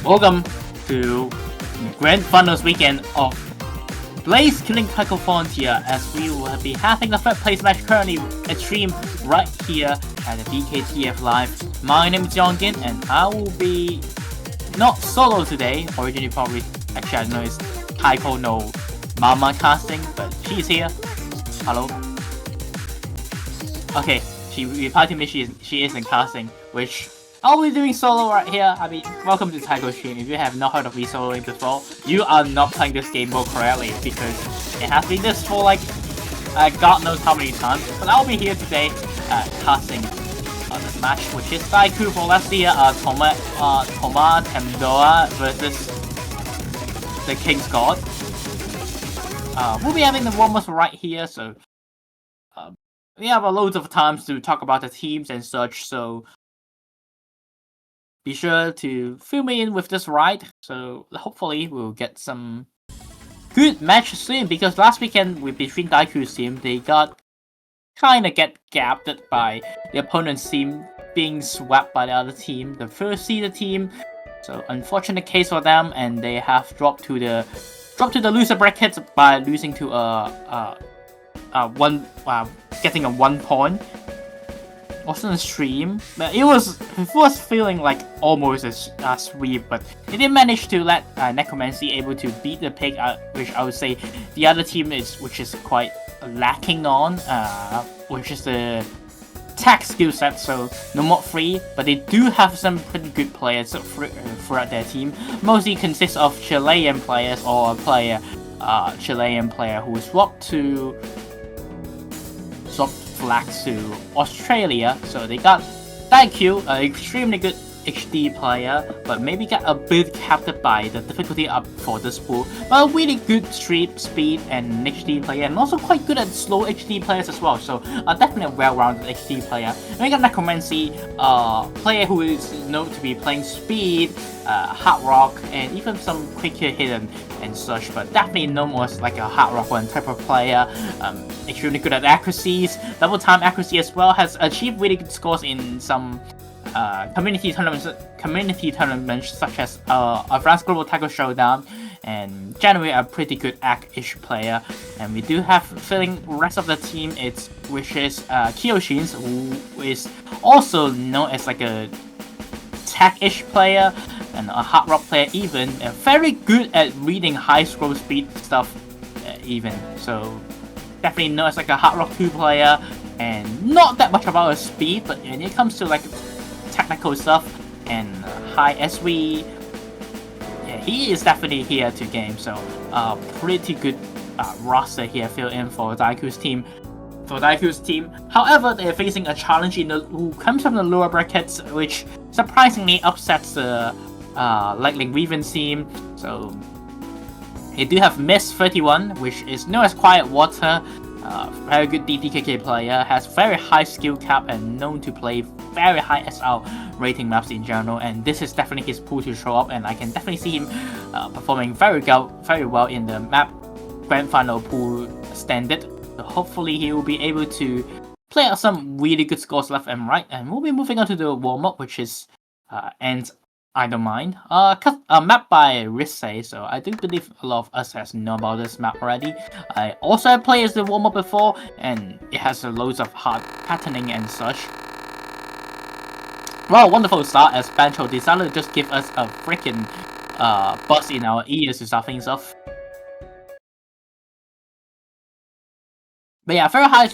Welcome to the Grand Finals weekend of Blaze killing Taiko Frontier, as we will be having the third place match currently streamed right here at the BKTF Live. My name is Jonkin, and I will be not solo today. Originally probably, actually I know it's Taiko no Mama casting, but she's here. Hello. Okay, she replied to me she isn't casting, which I'll be doing solo right here. I mean, welcome to Taiko stream. If you have not heard of me soloing before, you are not playing this game more correctly, because it has been this for like God knows how many times. But I'll be here today casting this match, which is DaiKiu for last year, tomar temporada versus the King's God. We'll be having the warm-ups right here, so we have loads of times to talk about the teams and such, so be sure to fill me in with this ride, so hopefully we'll get some good matches soon, because last weekend between DaiKiu's team, they got kinda get gapped by the opponent's team being swept by the other team, the first seeded team. So unfortunate case for them, and they have dropped to the loser bracket by losing to getting a 1 point. Wasn't a stream, but it was feeling like almost a sweep, but they did manage to let Necromancy able to beat the pig, which I would say the other team which is quite lacking on, which is the tech skill set. So no more free, but they do have some pretty good players throughout their team. Mostly consists of Chilean players, or a Chilean player who swapped flags to Australia. So they got DaiKiu, an extremely good HD player, but maybe got a bit capped by the difficulty up for this pool. But a really good street speed and HD player, and also quite good at slow HD players as well. So definitely a well-rounded HD player. And we got Necromancy, player who is known to be playing speed, hard rock, and even some quicker hit and such, but definitely known as like a hard rock one type of player. Extremely good at accuracies, double time accuracy as well. Has achieved really good scores in some community tournaments such as Advanced Global Tackle Showdown, and generally a pretty good act-ish player. And we do have filling rest of the team, which is Kiyoshin, who is also known as like a tech-ish player and a hard rock player, even very good at reading high scroll speed stuff, even. So definitely known as like a hard rock 2 player, and not that much about his speed, but when it comes to like technical stuff and high SV, yeah, he is definitely here to game. So pretty good roster here fill in for DaiKiu's team. However, they're facing a challenge who comes from the lower brackets, which surprisingly upsets the lightning weaving seam. So they do have Mist 31, which is known as Quiet Water. Very good DTKK player, has very high skill cap and known to play very high SR rating maps in general, and this is definitely his pool to show up, and I can definitely see him performing very well in the map grand final pool standard. So hopefully he will be able to play out some really good scores left and right, and we'll be moving on to the warm-up, which is and I don't mind. Map by Rissay, so I do believe a lot of us has known about this map already. I also have played as the warm-up before, and it has loads of hard patterning and such. Well, wonderful start as Bancho decided to just give us a freaking buzz in our ears to start things off. But yeah, very high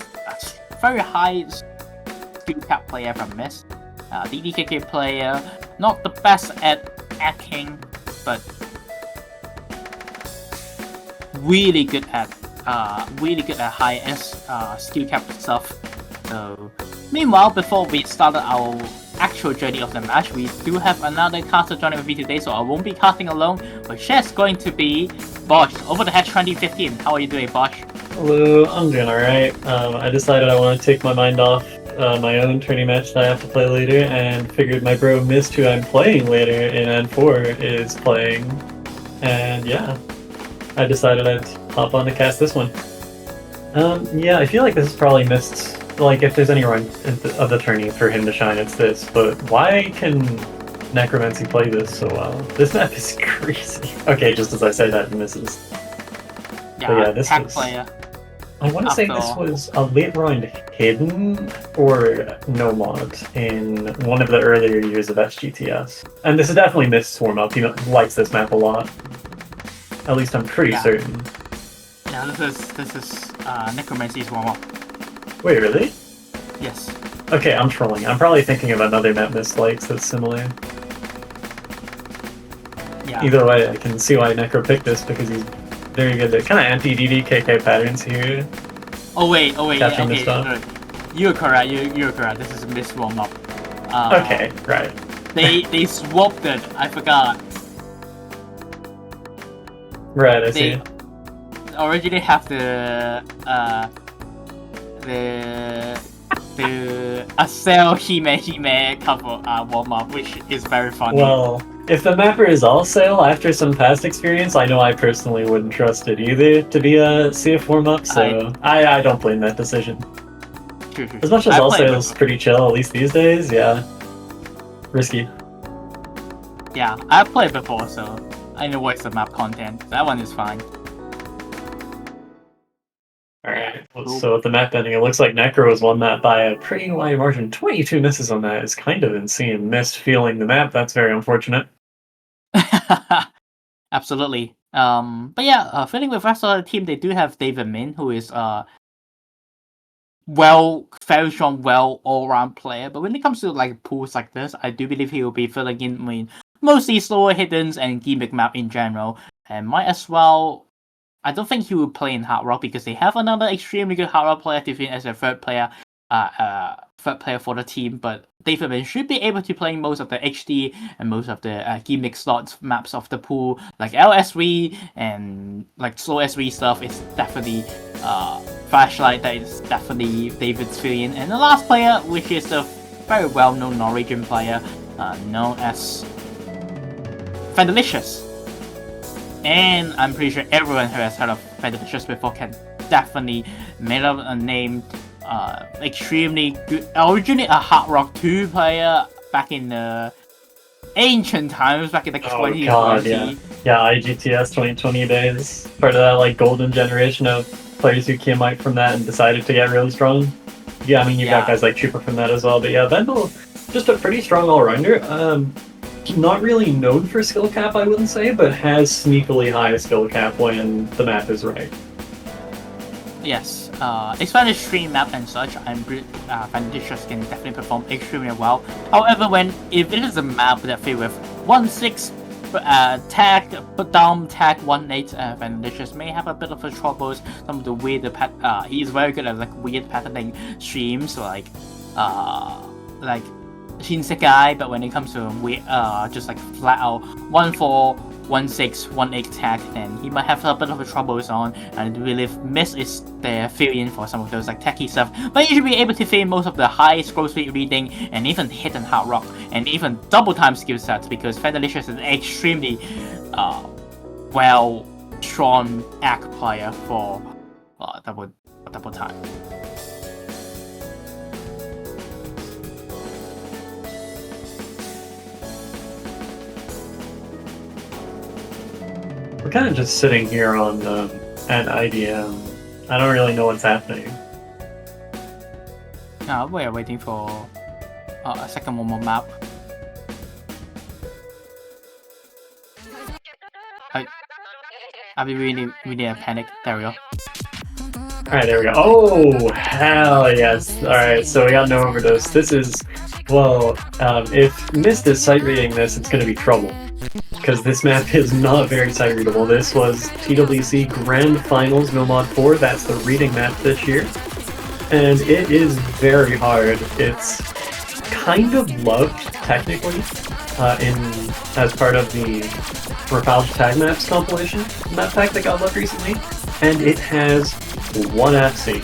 skill cap player from Mist. DDKK player, not the best at hacking, but really good at high skill cap stuff. So meanwhile, before we started our actual journey of the match, we do have another caster joining with me today, so I won't be casting alone, but she's going to be Bosch, over the Hedge 2015. How are you doing, Bosch? Hello, I'm doing alright. I decided I want to take my mind off my own tourney match that I have to play later, and figured my bro Mist, who I'm playing later in N4, is playing, and yeah, I decided I'd hop on to cast this one. Yeah, I feel like this is probably Mist. Like, if there's any run of the tourney for him to shine, it's this. But why can Necromancy play this so well? This map is crazy. Okay, just as I say that, it misses. Yeah, this tech is... player. I want to say this was a late round hidden or no mod in one of the earlier years of SGTS. And this is definitely Mist's warm-up. He likes this map a lot. At least I'm pretty certain. Yeah, this is Necromancy's warm-up. Wait, really? Yes. Okay, I'm trolling. I'm probably thinking of another map Mist likes that's similar. Yeah. Either way, I can see why Necro picked this, because he's very good at kind of anti-DDKK patterns here. Oh wait, Catching okay, this stuff. You're correct, you're correct. This is Mist warm-up. Okay, right. They swapped it, I forgot. Right, I see. Originally have the Acel Hime cover warm-up, which is very funny. Well, if the mapper is all sale after some past experience, I know I personally wouldn't trust it either to be a CF warm-up, so I don't blame that decision. True. As much as all sale is pretty chill, at least these days, yeah. Risky. Yeah, I've played before, so I know what's the map content. That one is fine. Alright, so with the map ending, it looks like Necro has won that by a pretty wide margin. 22 misses on that is kind of insane. Mist feeling the map, that's very unfortunate. Absolutely. But yeah, feeling with the rest of the team, they do have David Min, who is very strong, all-round player. But when it comes to like pools like this, I do believe he will be filling in mostly slower hiddens and gimmick map in general, and might as well. I don't think he will play in Hard Rock because they have another extremely good Hard Rock player to fit as a third player for the team. But David Min should be able to play most of the HD and most of the gimmick slots maps of the pool, like LSV and like slow SV stuff. Is definitely Flashlight. That is definitely David's fill-in. And the last player, which is a very well-known Norwegian player, known as Fandelicious. And I'm pretty sure everyone who has heard of Fandelicious before can definitely make up a name. Extremely good. Originally a Hard Rock 2 player back in the ancient times, back in the 2020. God, yeah, IGTS 2020 days. Part of that like golden generation of players who came out from that and decided to get really strong. Yeah, I mean you got guys like Trooper from that as well. But yeah, Vendel, just a pretty strong all-rounder. Not really known for skill cap, I wouldn't say, but has sneakily high skill cap when the map is right. Yes, expanded stream map and such, I'm Fandelicious can definitely perform extremely well. However, if it is a map that filled with 1-6 tag, put down tag 1-8, Fandelicious may have a bit of a troubles. Some of the weird he's very good at like weird patterning streams, like Shinsekai, but when it comes to just like flat out 1-4, 1-6, 1-8 attack, then he might have a bit of a troubles on, and I believe Mist is there fill in for some of those like techie stuff, but he should be able to fill in most of the high scroll speed reading and even hit and hard rock and even double time skill sets, because Federalicious is an extremely well strong act player for double time. We're kind of just sitting here on an IDM. I don't really know what's happening. We're waiting for a second one more map. Are we really a panic? There we go. Alright, there we go. Oh, hell yes. Alright, so we got no overdose. This is, well, if Mist is sight reading this, it's going to be trouble. Because this map is not very sight readable. This was TWC Grand Finals No Mod 4. That's the reading map this year. And it is very hard. It's kind of loved, technically, as part of the Nostalgia Tag Maps compilation map pack that got loved recently. And it has 1 FC.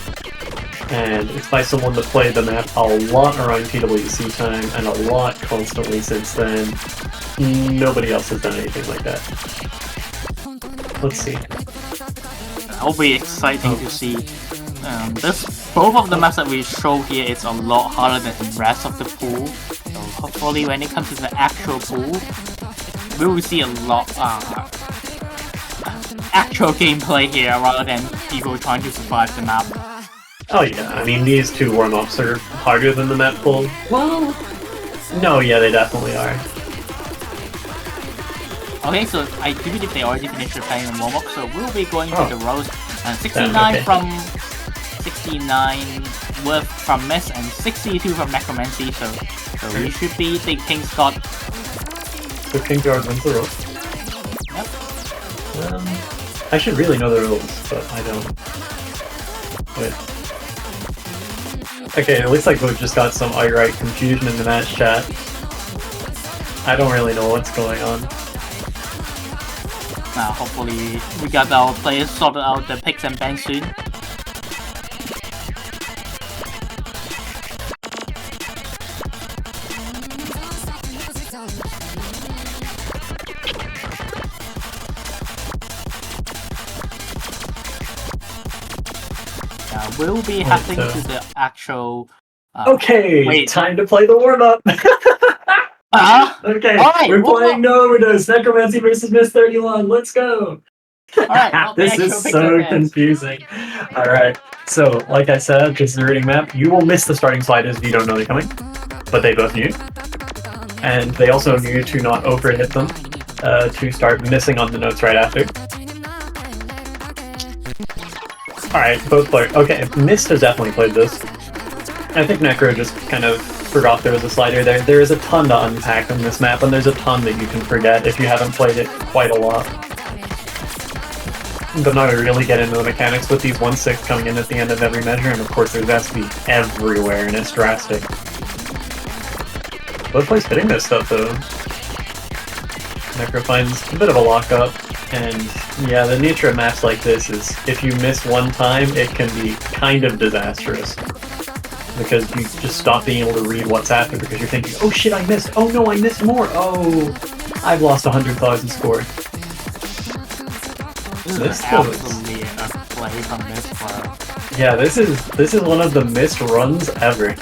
And it's by someone that played the map a lot around TWC time and a lot constantly since then. Nobody else has done anything like that. Let's see. It'll be exciting to see. Both of the maps that we show here is a lot harder than the rest of the pool. So hopefully when it comes to the actual pool, we will see a lot actual gameplay here rather than people trying to survive the map. Oh yeah, I mean these two warm-ups are harder than the map pool. Well, no, yeah, they definitely are. Okay, so I do believe they already finished playing the warm-up, so we'll be going to the rows. 69 okay. from 69 worth from Mist and 62 from Necromancy, so we should be the King's God. So King Guard wins the row. Yep. I should really know the rules, but I don't. Wait. Okay, it looks like we've just got some outright confusion in the match chat. I don't really know what's going on. Hopefully we got our players sorted out the picks and bans soon. We'll be heading to the actual... okay, wait. Time to play the warm-up! Okay, right, we're playing No Overdose, Necromancy versus Miss 31, let's go! Alright, this is so confusing. Alright, so like I said, this is a reading map. You will miss the starting sliders if you don't know they're coming, but they both knew. And they also knew to not overhit them, to start missing on the notes right after. Alright, both players. Okay, Mist has definitely played this. I think Necro just kind of forgot there was a slider there. There is a ton to unpack on this map, and there's a ton that you can forget if you haven't played it quite a lot. But now to really get into the mechanics with these 1/6 coming in at the end of every measure, and of course there's SP everywhere, and it's drastic. Both players hitting this stuff though. Necro finds a bit of a lockup. And yeah, the nature of maps like this is if you miss one time, it can be kind of disastrous. Because you just stop being able to read what's after because you're thinking, oh shit, I missed! Oh no, I missed more! Oh, I've lost 100,000 score. This is absolutely a play from this player. Yeah, this is one of the missed runs ever.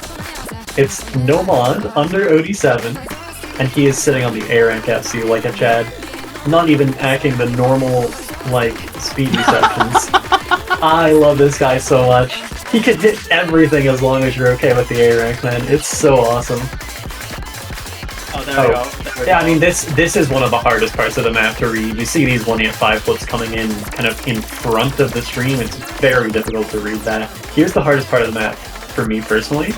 It's no mod under OD7, and he is sitting on the A rank FC like a Chad. Not even packing the normal, like, speed receptions. I love this guy so much. He can hit everything as long as you're okay with the A rank, man. It's so awesome. Oh, there we go. Yeah, I mean, this is one of the hardest parts of the map to read. You see these 1-8-5 flips coming in kind of in front of the stream. It's very difficult to read that. Here's the hardest part of the map, for me personally.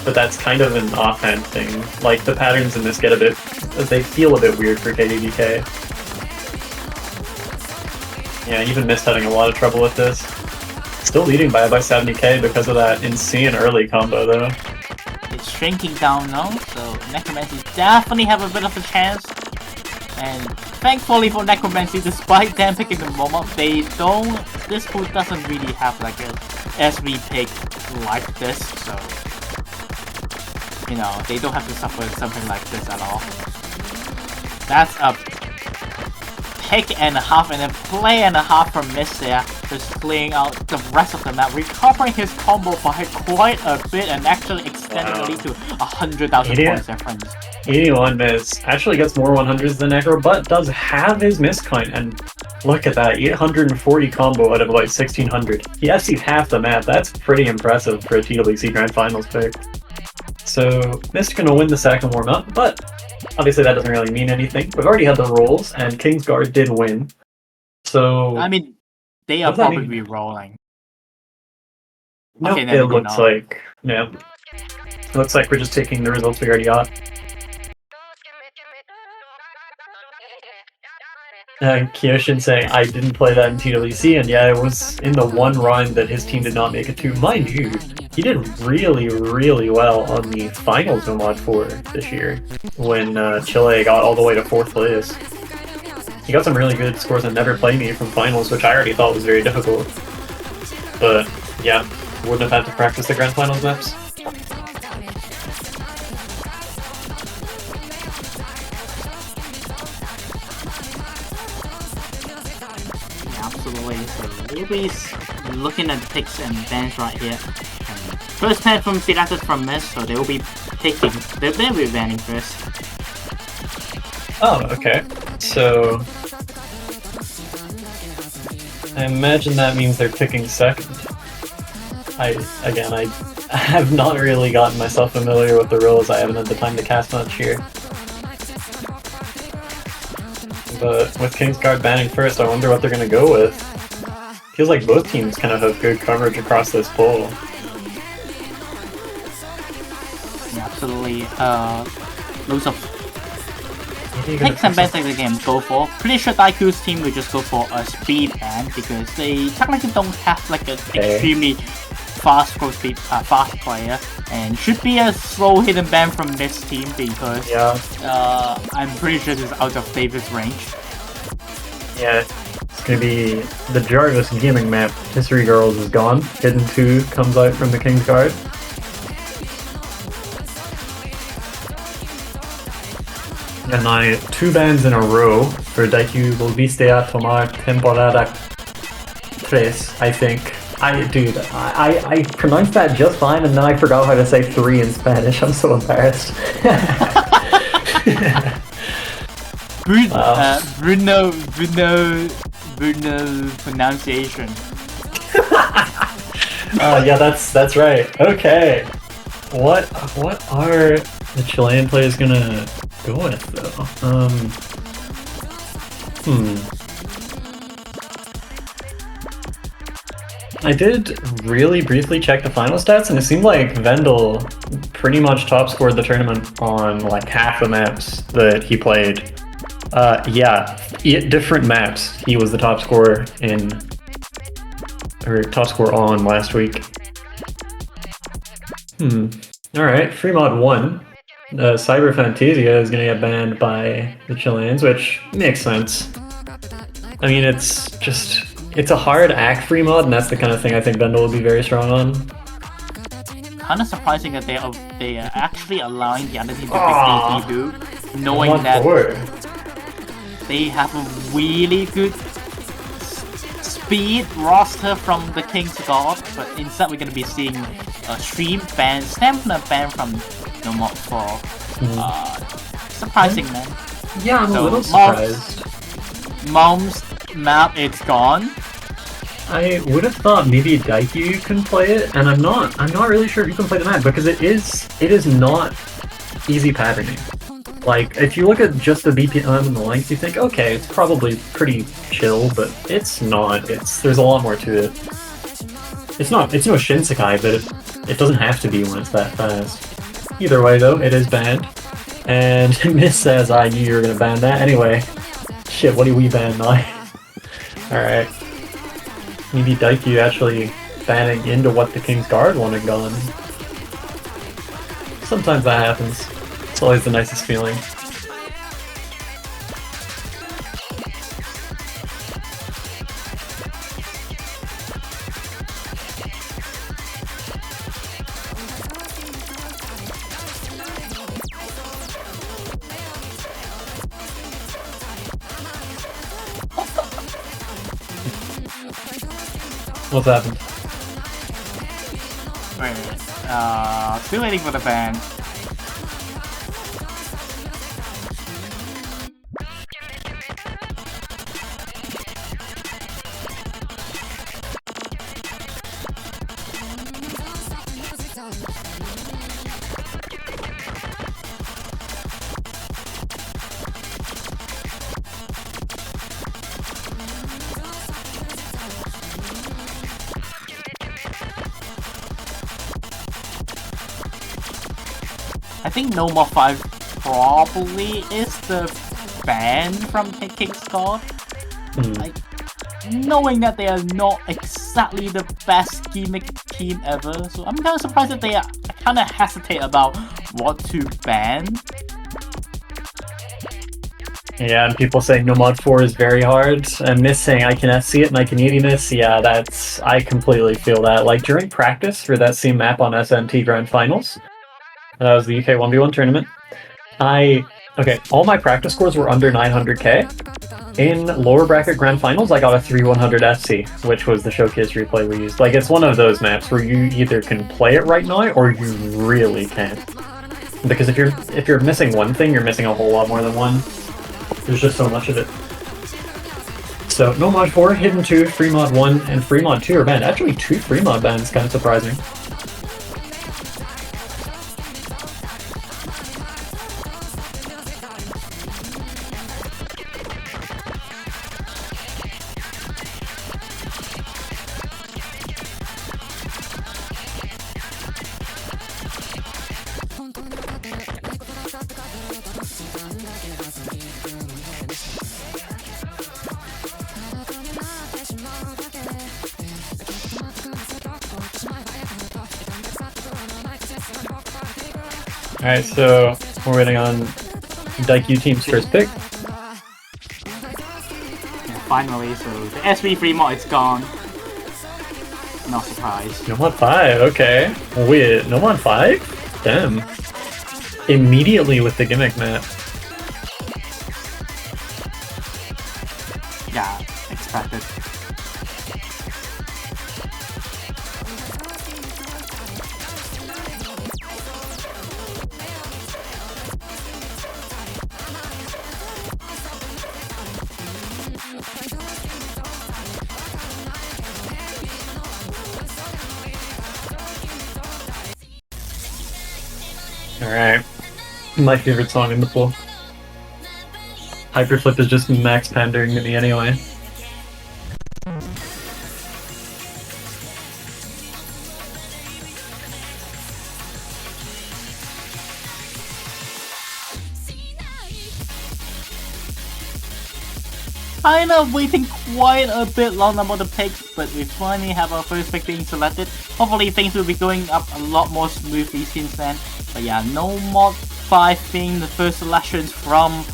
But that's kind of an offhand thing. Like, the patterns in this get a bit... they feel a bit weird for KDDK. Yeah, even Mist having a lot of trouble with this. Still leading by about 70k because of that insane early combo, though. It's shrinking down now, so Necromancy definitely have a bit of a chance. And thankfully for Necromancy, despite them picking the moment, this pool doesn't really have like a SV pick like this, so you know, they don't have to suffer something like this at all. That's a pick and a half and a play and a half from Miss there, just clearing out the rest of the map, recovering his combo by quite a bit and actually extending the lead to 100,000 points difference. 81 miss. Actually gets more 100s than Necro, but does have his miss count. And look at that, 840 combo out of about 1600. He actually half the map. That's pretty impressive for a TWC Grand Finals pick. So Mist gonna win the second warm-up, but obviously that doesn't really mean anything. We've already had the rolls, and Kingsguard did win. So I mean, they are probably rolling. No, okay, it looks like it looks like we're just taking the results we already got. Kyoshin saying, I didn't play that in TWC, and yeah, it was in the one round that his team did not make it to. Mind you, he did really, really well on the finals of Mod 4 this year, when Chile got all the way to 4th place. He got some really good scores on Never Play Me from finals, which I already thought was very difficult. But yeah, wouldn't have had to practice the Grand Finals maps. Absolutely. So Ruby's looking at the picks and bans right here. And first pan from selected from Miss, so they will be taking. They'll be banning first. Oh, okay. So I imagine that means they're picking second. I have not really gotten myself familiar with the rules. I haven't had the time to cast much here. But with Kingsguard banning first, I wonder what they're going to go with. Feels like both teams kind of have good coverage across this pool. Yeah, absolutely. Loads of picks and bans that they can go for. Pretty sure DaiKiu's team will just go for a speed ban because they technically don't have like an extremely fast fast player, and should be a slow hidden ban from this team because I'm pretty sure this is out of David's range. Yeah, it's gonna be the Jarvis gaming map. History Girls is gone. Hidden 2 comes out from the Kingsguard. And now 2 bans in a row for DaiKiu, volviste, tomar, temporada 3, I think. I pronounced that just fine, and then I forgot how to say 3 in Spanish. I'm so embarrassed. Bruno pronunciation. Yeah, that's right. Okay. What are the Chilean players gonna go with though? I did really briefly check the final stats, and it seemed like Vendel pretty much top scored the tournament on like half the maps that he played. Yeah, 8 different maps he was the top scorer in, or top scorer on last week. Alright, free mod 1. Cyber Fantasia is gonna get banned by the Chileans, which makes sense. I mean, it's a hard act free mod, and that's the kind of thing I think Vendel will be very strong on. Kind of surprising that they are actually allowing the other team to pick DaiKiu, knowing that they have a really good speed roster from the Kingsguard, but instead we're going to be seeing a stream ban, stamina ban from Mod 4. Surprising, man. Yeah, I'm a little surprised. Mom's map, it's gone. I would have thought maybe DaiKiu can play it, and I'm not really sure who can play the map because it is not easy patterning. Like, if you look at just the BPM and the length, you think, okay, it's probably pretty chill, but it's not. There's a lot more to it. It's no Shinsekai, but it doesn't have to be when it's that fast. Either way, though, it is banned. And Miss says, I knew you were gonna ban that. Anyway, shit, what do we ban now? Alright. Maybe DaiKiu actually banning into what the Kingsguard wanted gone. sometimes that happens. It's always the nicest feeling. What's happened? Wait, still waiting for the band. I think No More 5 probably is the ban from King's God. Like, knowing that they are not exactly the best gimmick team ever, so I'm kind of surprised that they kind of hesitate about what to ban. Yeah, and people saying No Mod 4 is very hard, and Miss saying I can see it and I can eat Miss. Yeah, I completely feel that. Like, during practice for that same map on SMT Grand Finals, that was the UK 1v1 tournament, all my practice scores were under 900k. In lower bracket Grand Finals, I got a 3100 FC, which was the showcase replay we used. Like, it's one of those maps where you either can play it right now, or you really can't. Because if you're missing one thing, you're missing a whole lot more than one. There's just so much of it. So, No Mod 4, Hidden 2, Free Mod 1, and Free Mod 2 are banned. Actually, 2 Free Mod bans, kind of surprising. Alright, so we're waiting on DaiKiu team's first pick. Yeah, finally, so the SV free mod is gone. Not surprised. No Mod 5, okay. Wait, No Mod 5? Damn. Immediately with the gimmick map. Yeah, expected. Alright. My favorite song in the pool. Hyperflip is just max pandering to me anyway. Kind of waiting quite a bit long about the picks, but we finally have our first pick being selected. Hopefully things will be going up a lot more smoothly since then. But yeah, No Mod 5 being the first selections from...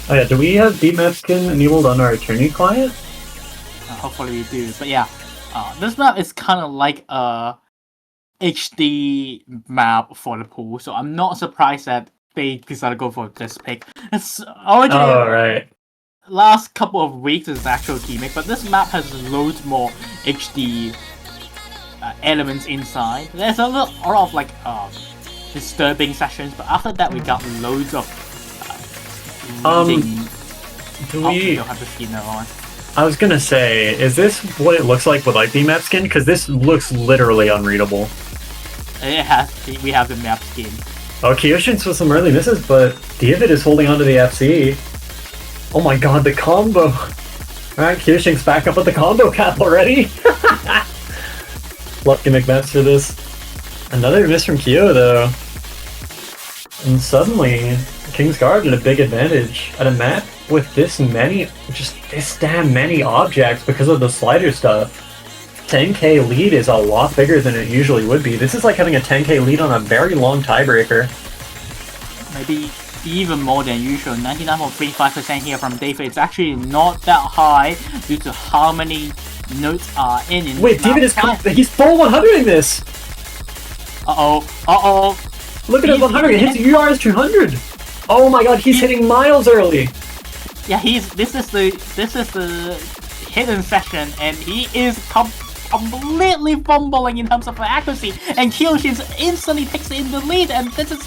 Oh yeah, do we have beatmap skin enabled on our attorney client? hopefully we do. But yeah, this map is kind of like a HD map for the pool, so I'm not surprised that they decided to go for this pick. It's originally last couple of weeks is the actual gimmick, but this map has loads more HD elements inside. There's a lot of like disturbing sessions, but after that we got loads of do we don't have the skin on. I was gonna say, is this what it looks like without the map skin? Because this looks literally unreadable. It has. We have the map skin. Oh, Kyoshin's with some early misses, but David is holding onto the FC. Oh my god, the combo! Alright, Kyoshin's back up with the combo cap already! Love gimmick maps for this. Another miss from Kyo, though. And suddenly, King's Guard at a big advantage at a map with this many, just this damn many objects because of the slider stuff. 10k lead is a lot bigger than it usually would be. This is like having a 10k lead on a very long tiebreaker. Maybe even more than usual. 99.35% here from David. It's actually not that high due to how many notes are in. Wait, David is he's full 100ing this. Uh-oh. Look at it, 100. It hits UR's 200. Oh my god, he's hitting miles early. Yeah, this is the hidden session, and he is completely fumbling in terms of accuracy, and Kyoshin's instantly takes in the lead, and this is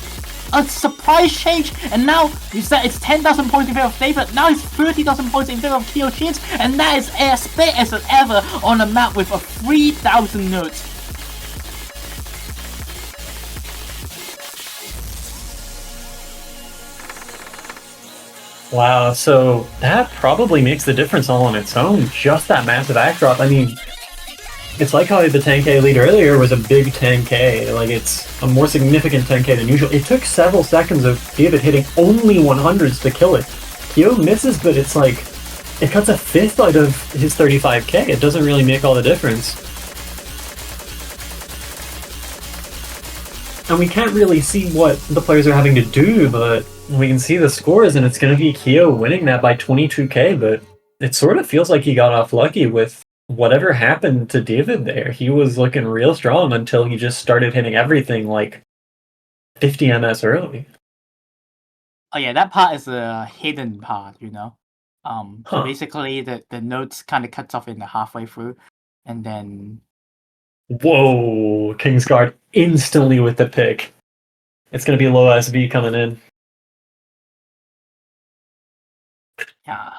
a surprise change, and now you said it's 10,000 points in favor of David, now it's 30,000 points in favor of Kyoshin's, and that is as big as ever on a map with a 3,000 notes. Wow, so that probably makes the difference all on its own, just that massive backdrop. I mean, it's like how the 10k lead earlier was a big 10k, like it's a more significant 10k than usual. It took several seconds of David hitting only 100s to kill it. Kyo misses, but it's like, it cuts a fifth out of his 35k. It doesn't really make all the difference. And we can't really see what the players are having to do, but we can see the scores, and it's going to be Kyo winning that by 22k, but it sort of feels like he got off lucky with whatever happened to David there. He was looking real strong until he just started hitting everything like 50 ms early. Oh yeah, that part is a hidden part, you know. So basically the notes kind of cuts off in the halfway through, and then... Whoa! Kingsguard instantly with the pick. It's going to be low SV coming in. Yeah.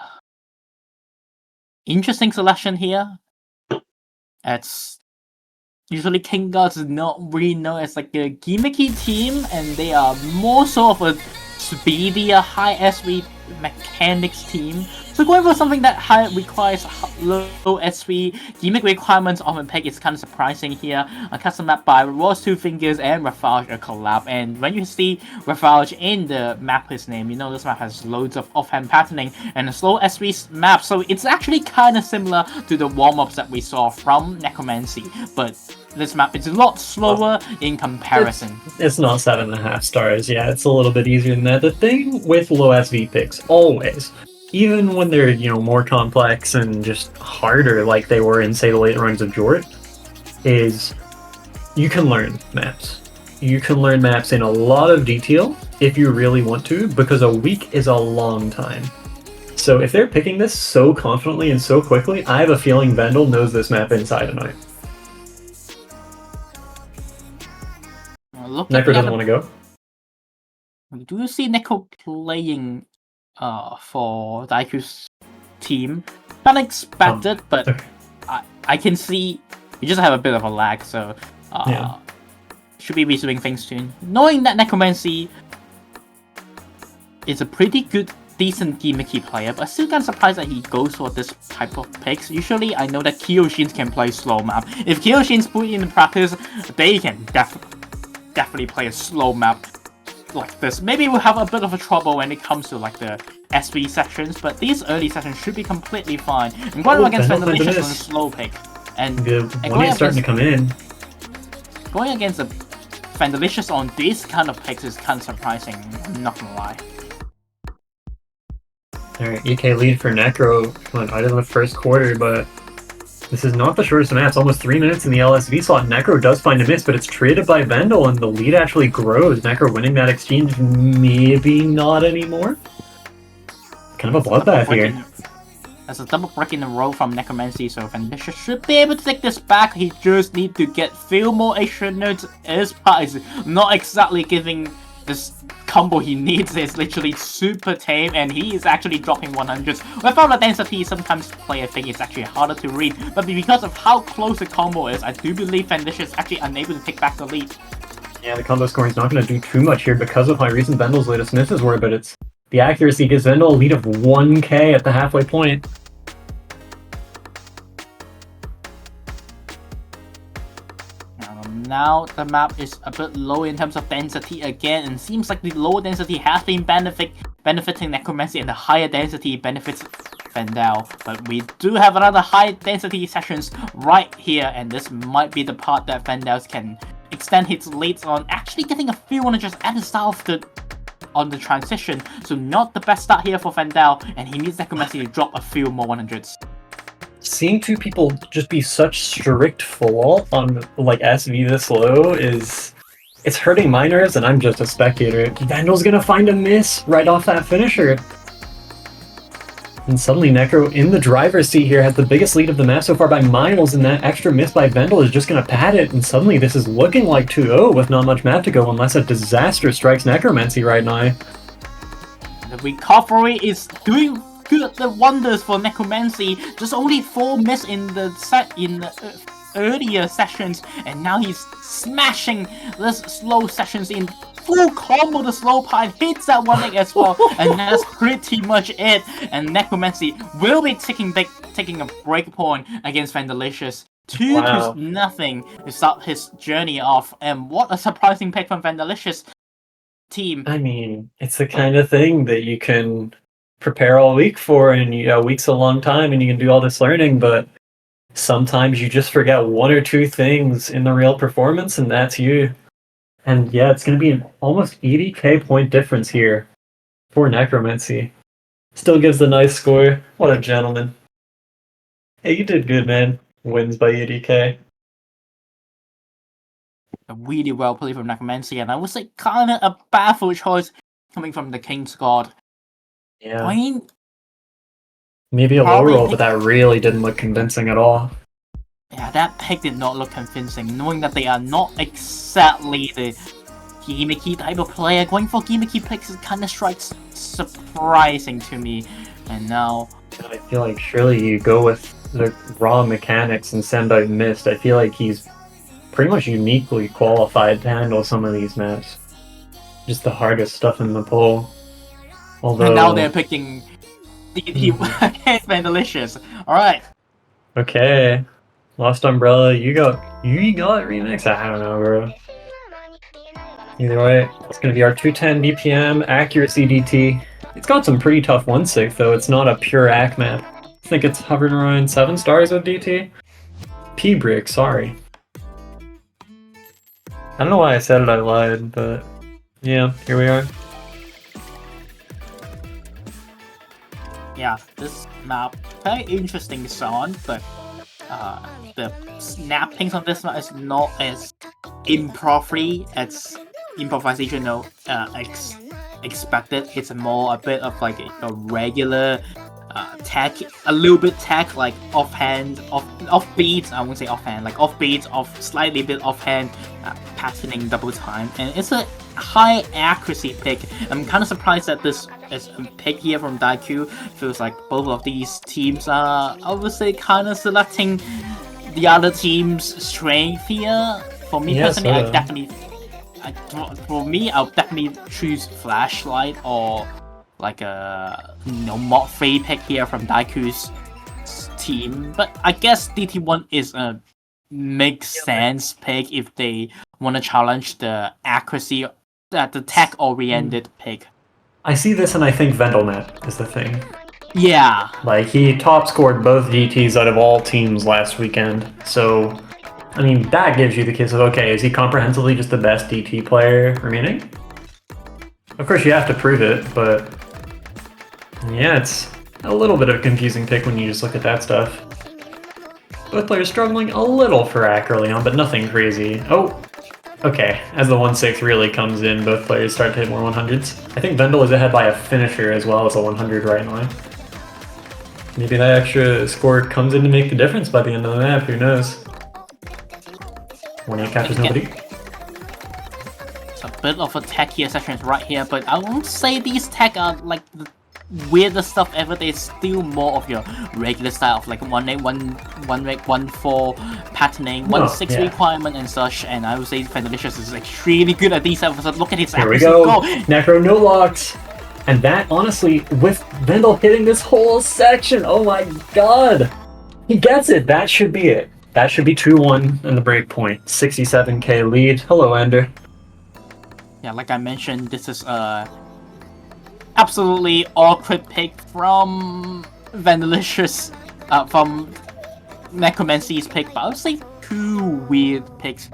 Interesting selection here. It's usually Kingsguard is not really known as like a gimmicky team, and they are more so of a speedier, high SV mechanics team. So going for something that requires low SV gimmick requirements of a pick is kind of surprising here. A custom map by Ross Two Fingers and Ravage a collab, and when you see Ravage in the map his name, you know this map has loads of offhand patterning and a slow SV map, so it's actually kind of similar to the warm-ups that we saw from Necromancy, but this map is a lot slower in comparison. It's not 7.5 stars, yeah, it's a little bit easier than that. The thing with low SV picks, always, even when they're, you know, more complex and just harder like they were in, say, the late runs of Jort, is you can learn maps. You can learn maps in a lot of detail if you really want to, because a week is a long time. So if they're picking this so confidently and so quickly, I have a feeling Vendel knows this map inside and out. Necro doesn't want to go. Do you see Necro playing for DaiKiu's team? Not expected, but I can see we just have a bit of a lag, so should be resuming things soon. Knowing that Necromancy is a pretty good, decent gimmicky player, but still kind of surprised that he goes for this type of picks. Usually, I know that Kyoshin can play slow map. If Kyoshin's put in practice, they can definitely play a slow map like this. Maybe we'll have a bit of a trouble when it comes to like the SV sections, but these early sessions should be completely fine. And going against Ventilicious on a slow pick, and one is starting to come in. Going against the Ventilicious on these kind of picks is kind of surprising, I'm not gonna lie. Alright, EK lead for Necro out of the first quarter, but this is not the shortest map. It's almost 3 minutes in the LSV slot. Necro does find a miss, but it's traded by Vendel, and the lead actually grows. Necro winning that exchange, maybe not anymore. Kind of a bloodbath here. There's a double break in a row from Necromancy, so Ventilicious should be able to take this back. He just needs to get few more extra notes. His part is not exactly giving this combo he needs. Is literally super tame, and he is actually dropping 100s. Without the density, sometimes player think it's actually harder to read, but because of how close the combo is, I do believe Ventilicious is actually unable to take back the lead. Yeah, the combo scoring is not going to do too much here because of how recent Vendel's latest misses were, but it's the accuracy gives Vendel a lead of 1k at the halfway point. Now the map is a bit low in terms of density again, and seems like the low density has been benefiting Necromancy, and the higher density benefits Vandal, but we do have another high density sessions right here, and this might be the part that Vandals can extend his leads on, actually getting a few 100s at the start of on the transition, so not the best start here for Vandal, and he needs Necromancy to drop a few more 100s. Seeing two people just be such strict full ult on like SV this low it's hurting my nerves, and I'm just a spectator. Vandal's gonna find a miss right off that finisher. And suddenly Necro in the driver's seat here has the biggest lead of the map so far by miles, and that extra miss by Vandal is just gonna pad it, and suddenly this is looking like 2-0 with not much map to go unless a disaster strikes Necromancy right now. The recovery is doing good wonders for Necromancy. Just only 4 miss in the earlier sessions, and now he's smashing this slow sessions in full combo. The slow part hits that one leg as well, and that's pretty much it. And Necromancy will be taking a break point against Vandalicious. 2-0 to start his journey off, and what a surprising pick from Vandalicious team. I mean, it's the kind of thing that you can prepare all week for, and a week's a long time, and you can do all this learning, but sometimes you just forget one or two things in the real performance, and that's you. And yeah, it's going to be an almost 80k point difference here for Necromancy. Still gives a nice score. What a gentleman. Hey, you did good, man. Wins by 80k. Really well played from Necromancy, and I would say kind of a baffled choice coming from the King's God. Yeah. I mean, maybe a low roll, but that really didn't look convincing at all. Yeah, that pick did not look convincing, knowing that they are not exactly the gimmicky type of player. Going for gimmicky picks kind of strikes surprising to me. And now, I feel like surely you go with the raw mechanics and send out Mist. I feel like he's pretty much uniquely qualified to handle some of these maps. Just the hardest stuff in the pool. Although, and now they're picking DT against Vandalicious. Alright. Okay. Lost Umbrella, you got remix? I don't know, bro. Either way, it's gonna be our 210 BPM accuracy DT. It's got some pretty tough 1/6 though. It's not a pure AC map. I think it's hovering around 7 stars with DT. P-Brick, sorry. I don't know why I said it out loud, but yeah, here we are. Yeah, this map, very interesting sound, but the snappings on this map is not as improv-free as improvisational expected. It's more a bit of like a regular tech, a little bit tech, like offhand, off beats. I won't say offhand, like off beats, slightly bit offhand, patterning double time, and it's a high accuracy pick. I'm kind of surprised that this is a pick here from DaiKiu. Feels like both of these teams are, I would say, kind of selecting the other team's strength here. For me personally, I'll definitely choose Flashlight or like a mod 3 pick here from DaiKiu's team. But I guess DT1 is a makes sense pick if they want to challenge the accuracy, the tech-oriented pick. I see this and I think Vendelnet is the thing. Yeah. Like, he top scored both DTs out of all teams last weekend, so I mean, that gives you the case of, okay, is he comprehensively just the best DT player remaining? Of course, you have to prove it, but yeah, it's a little bit of a confusing pick when you just look at that stuff. Both players struggling a little for AC early on, but nothing crazy. Oh, okay. As the 1/6 really comes in, both players start to hit more 100s. I think Vendel is ahead by a finisher as well as a 100 right now. Maybe that extra score comes in to make the difference by the end of the map, who knows? 1-8 catches nobody. It's a bit of a techier session right here, but I won't say these tech are like the weirdest stuff ever. They're still more of your regular style of like 1-8, 1-4 patterning, 1-6 requirement and such. And I would say Vandalicious is extremely good at these episodes. Look at his accuracy. Here we go. Necro no locks. And that, honestly, with Vendel hitting this whole section, oh my god. He gets it. That should be it. That should be 2-1 in the break point. 67k lead. Hello, Ender. Yeah, like I mentioned, this is a absolutely awkward pick from Vandalicious from Necromancy's pick, but I would say 2 weird picks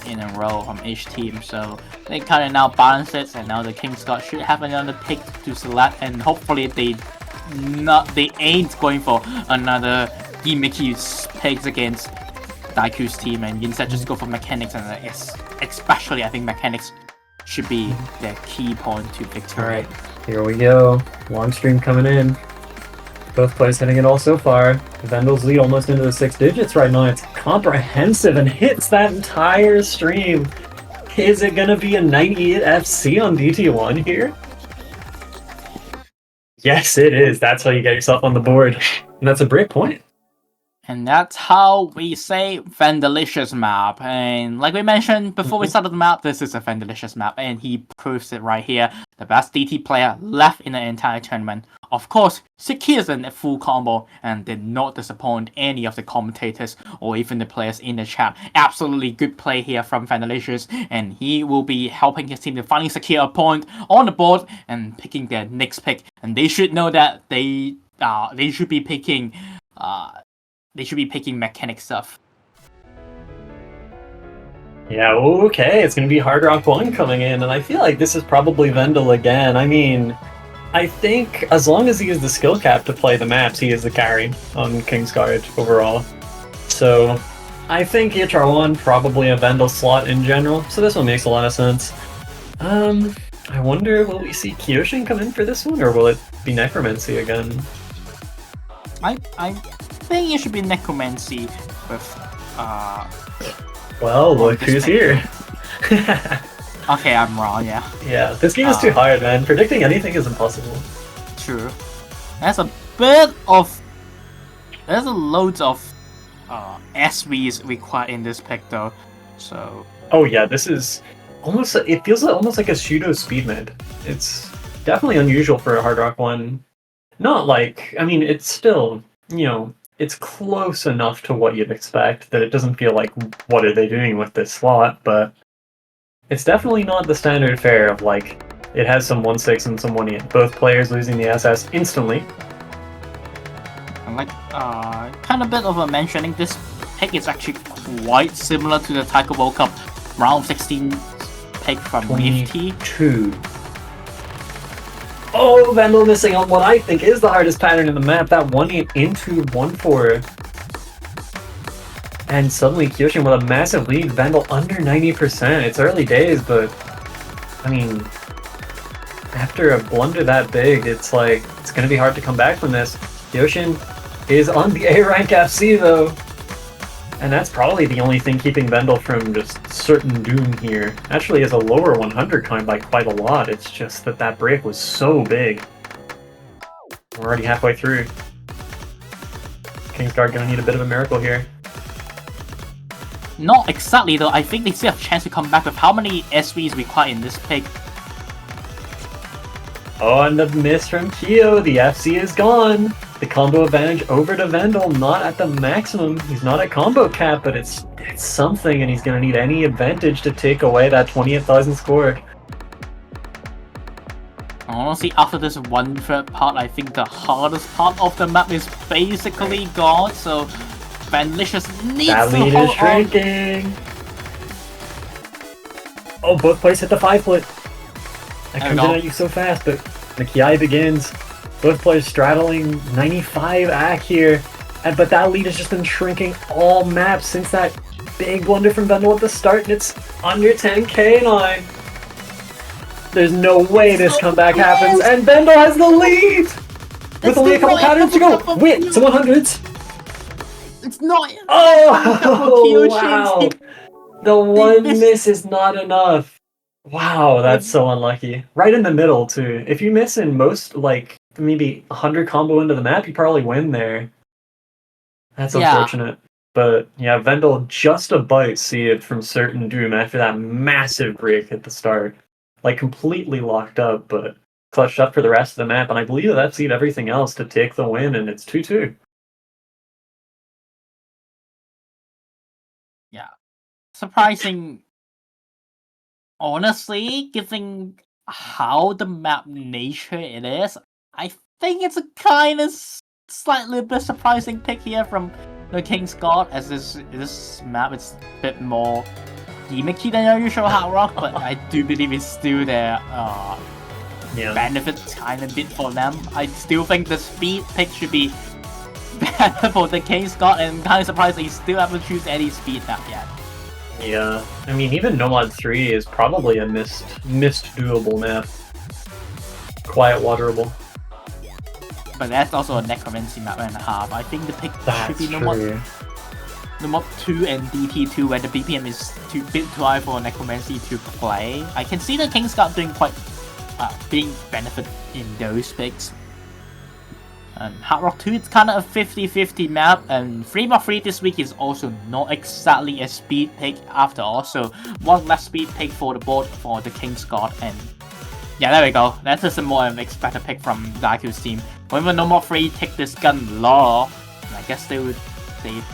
in a row from each team. So they kind of now balance it, and now the Kingsguard should have another pick to select, and hopefully they ain't going for another gimmicky picks against DaiKiu's team, and instead just go for mechanics, and especially I think mechanics should be the key point to victory. Alright, here we go. Long stream coming in. Both players hitting it all so far. Vendal's lead almost into the 6 digits right now. It's comprehensive and hits that entire stream. Is it gonna be a 98 FC on DT1 here? Yes, it is. That's how you get yourself on the board. And that's a break point. And that's how we say Vandalicious map. And like we mentioned before we started the map, this is a Vandalicious map, and he proves it right here. The best DT player left in the entire tournament. Of course, secures a full combo and did not disappoint any of the commentators or even the players in the chat. Absolutely good play here from Vandalicious, and he will be helping his team to finally secure a point on the board and picking their next pick. And they should know that they should be picking mechanic stuff. Yeah, okay, it's going to be Hard Rock 1 coming in, and I feel like this is probably Vendel again. I mean, I think as long as he has the skill cap to play the maps, he is the carry on Kingsguard overall. So I think HR1 probably a Vendel slot in general, so this one makes a lot of sense. I wonder, will we see Kyoshin come in for this one, or will it be Necromancy again? I think it should be Necromancy with Well, look who's here. Okay, I'm wrong, yeah. Yeah, this game is too hard, man. Predicting anything is impossible. True. There's a bit of... There's a loads of SVs required in this pick, though. So... Oh yeah, this is... almost. It feels almost like a pseudo speed mid. It's definitely unusual for a Hard Rock 1. Not like... I mean, it's still, you know, it's close enough to what you'd expect that it doesn't feel like, what are they doing with this slot, but... It's definitely not the standard fare of, like, it has some 1-6 and some 1-8. Both players losing the SS instantly. And like, kind of bit of a mentioning, this pick is actually quite similar to the Taiko World Cup round 16 pick from Nifty. 22. Oh, Vandal missing on what I think is the hardest pattern in the map, that 1-8 into 1-4. And suddenly Kyoshin with a massive lead, Vandal under 90%. It's early days, but I mean, after a blunder that big, it's like, it's going to be hard to come back from this. Kyoshin is on the A rank FC though. And that's probably the only thing keeping Vandal from just certain doom here. Actually is a lower 100 climb by quite a lot, it's just that that break was so big. We're already halfway through. Kingsguard gonna need a bit of a miracle here. Not exactly though, I think they still have a chance to come back with how many SVs required in this pick. Oh, and the miss from Kyo, the FC is gone. The combo advantage over to Vandal, not at the maximum. He's not at combo cap, but it's something, and he's gonna need any advantage to take away that 28,000 score. Honestly, after this 1/3 part, I think the hardest part of the map is basically gone, so Vandalicious needs that to lead hold is shrinking. Oh, both players hit the 5-foot. That comes in at you so fast, but the Kiai begins. Both players straddling 95 AC here. But that lead has just been shrinking all maps since that big blunder from Vandal at the start, and it's under 10k now. There's no way this comeback happens, and Vandal has the lead! With only a couple patterns to go! Wait, it's 100s! It's not! Oh, wow! The one miss is not enough. Wow, that's so unlucky. Right in the middle, too. If you miss in most, like, maybe 100 combo into the map, you probably win there. That's unfortunate. But, yeah, Vandal just about see it from certain doom after that massive break at the start. Like, completely locked up, but clutched up for the rest of the map, and I believe that seed everything else to take the win, and it's 2-2. Yeah. Surprising. Honestly, given how the map nature it is, I think it's a kind of slightly bit surprising pick here from the King's God, as this map is a bit more gimmicky than your usual Hard Rock, but I do believe it's still there. Benefit kind of bit for them. I still think the speed pick should be better for the King's God, and I'm kind of surprised they still haven't choose any speed map yet. Yeah, I mean, even Nomad 3 is probably a missed doable map. Quiet waterable. But that's also a Necromancy map and a half. I think the pick should be Nomad 2 and DT2, where the BPM is too bit too high for Necromancy to play. I can see the King's God doing quite being benefit in those picks. And Hard Rock 2, it's kind of a 50-50 map, and 3x3 this week is also not exactly a speed pick after all, so one less speed pick for the board for the King's God. And yeah, there we go. That's just a more expected pick from DaiKiu's team. Whenever No More 3 take this gun low, I guess they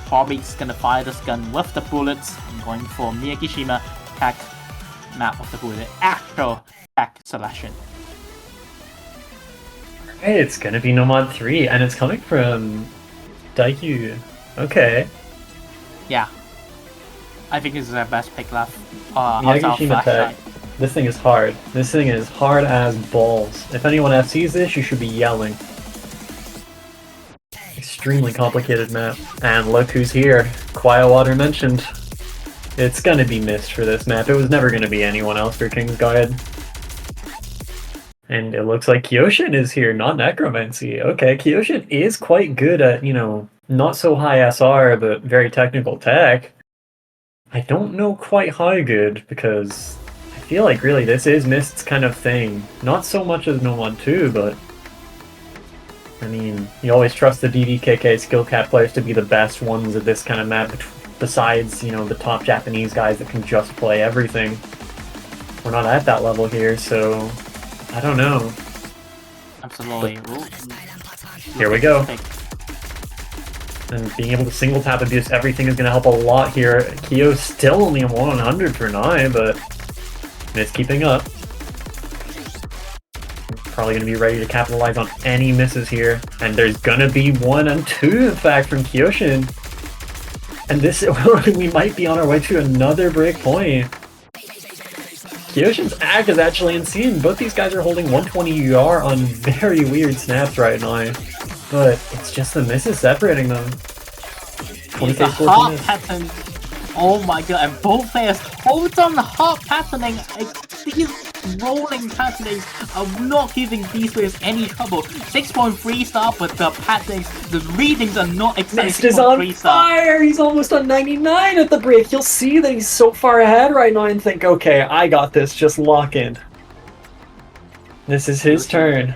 probably just gonna fire this gun with the bullets and going for Miyagishima tech map of the bullet actual tech selection. Hey, it's gonna be Nomad 3, and it's coming from DaiKiu. Okay. Yeah. I think this is our best pick left. Miyagishima tech. This thing is hard. This thing is hard as balls. If anyone FCs this, you should be yelling. Extremely complicated map. And look who's here. Quiet Water mentioned. It's gonna be missed for this map. It was never gonna be anyone else for King's Guard. And it looks like Kyoshin is here, not Necromancy. Okay, Kyoshin is quite good at, not so high SR, but very technical tech. I don't know quite how good, because I feel like really this is Mist's kind of thing. Not so much as Nomad 2, but I mean, you always trust the DDKK skill cap players to be the best ones at this kind of map, besides, the top Japanese guys that can just play everything. We're not at that level here, so I don't know. Absolutely. Here we go. And being able to single tap abuse everything is going to help a lot here. Kyo's still only a 100 for 9, but Mist keeping up. Probably going to be ready to capitalize on any misses here. And there's going to be 1 and 2, in fact, from Kyoshin. And this, we might be on our way to another break point. Kyoshin's act is actually insane. Both these guys are holding 120 UR on very weird snaps right now. But it's just the misses separating them. It's a hot pattern. Oh my god, and both players hold on the hot patterning. These rolling patternings are not giving these players any trouble. 6.3 star, but the patterns, the readings are not exactly Mist is on 6.3 star. fire! He's almost on 99 at the break. You'll see that he's so far ahead right now and think, okay, I got this, just lock in. This is his turn.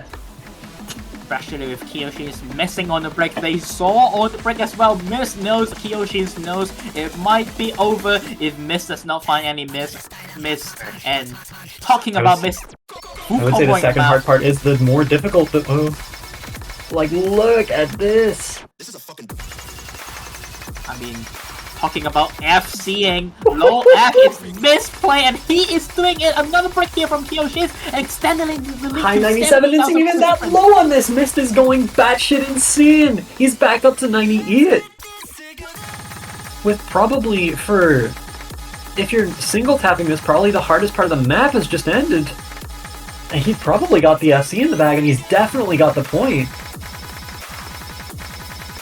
Especially with Kyoshin's missing on the break. They saw on the break as well. Mist knows, Kyoshin's knows it might be over if Mist does not find any miss. And talking about Mist, I would say the second hard part is the more difficult, but like, look at this. I mean, talking about FCing, low F is misplay, and he is doing it. Another break here from Kyoshin, extending the lead. High 97 isn't even that low on this. Mist is going batshit insane. He's back up to 98. With probably, if you're single tapping this, probably the hardest part of the map has just ended. And he probably got the FC in the bag, and he's definitely got the point.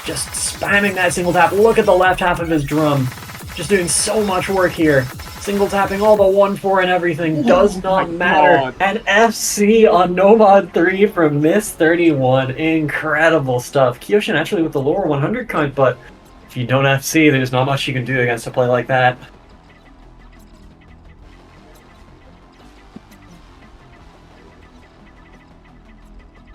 Just spamming that single tap. Look at the left half of his drum. Just doing so much work here. Single tapping all the 1-4 and everything. Does not matter. And FC on Nomad 3 from Mist 31. Incredible stuff. Kyoshin actually with the lower 100 count, but if you don't FC, there's not much you can do against a play like that.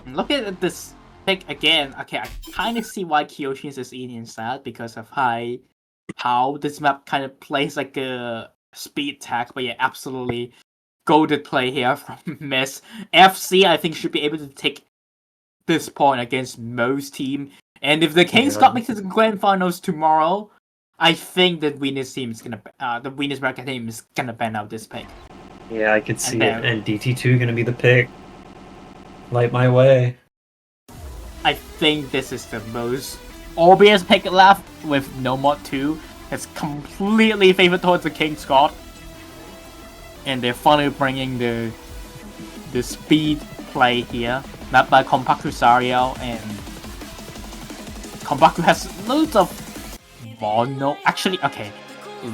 Look at this pick again. Okay, I kind of see why Kyoshin is eating sad because of how this map kind of plays like a speed tag. But yeah, absolutely goated play here from Mist. FC, I think, should be able to take this point against most team. And if the King's Cup makes it to the grand finals tomorrow, I think that Winners team is gonna, the Winners bracket team is gonna ban out this pick. Yeah, I could see it. And DT2 gonna be the pick. Light my way. I think this is the most obvious pick left with no mod 2. It's completely favored towards the King Scott. And they're finally bringing the speed play here. Not by Kompaku Sariel, and Kompaku has loads of mono. Actually, okay.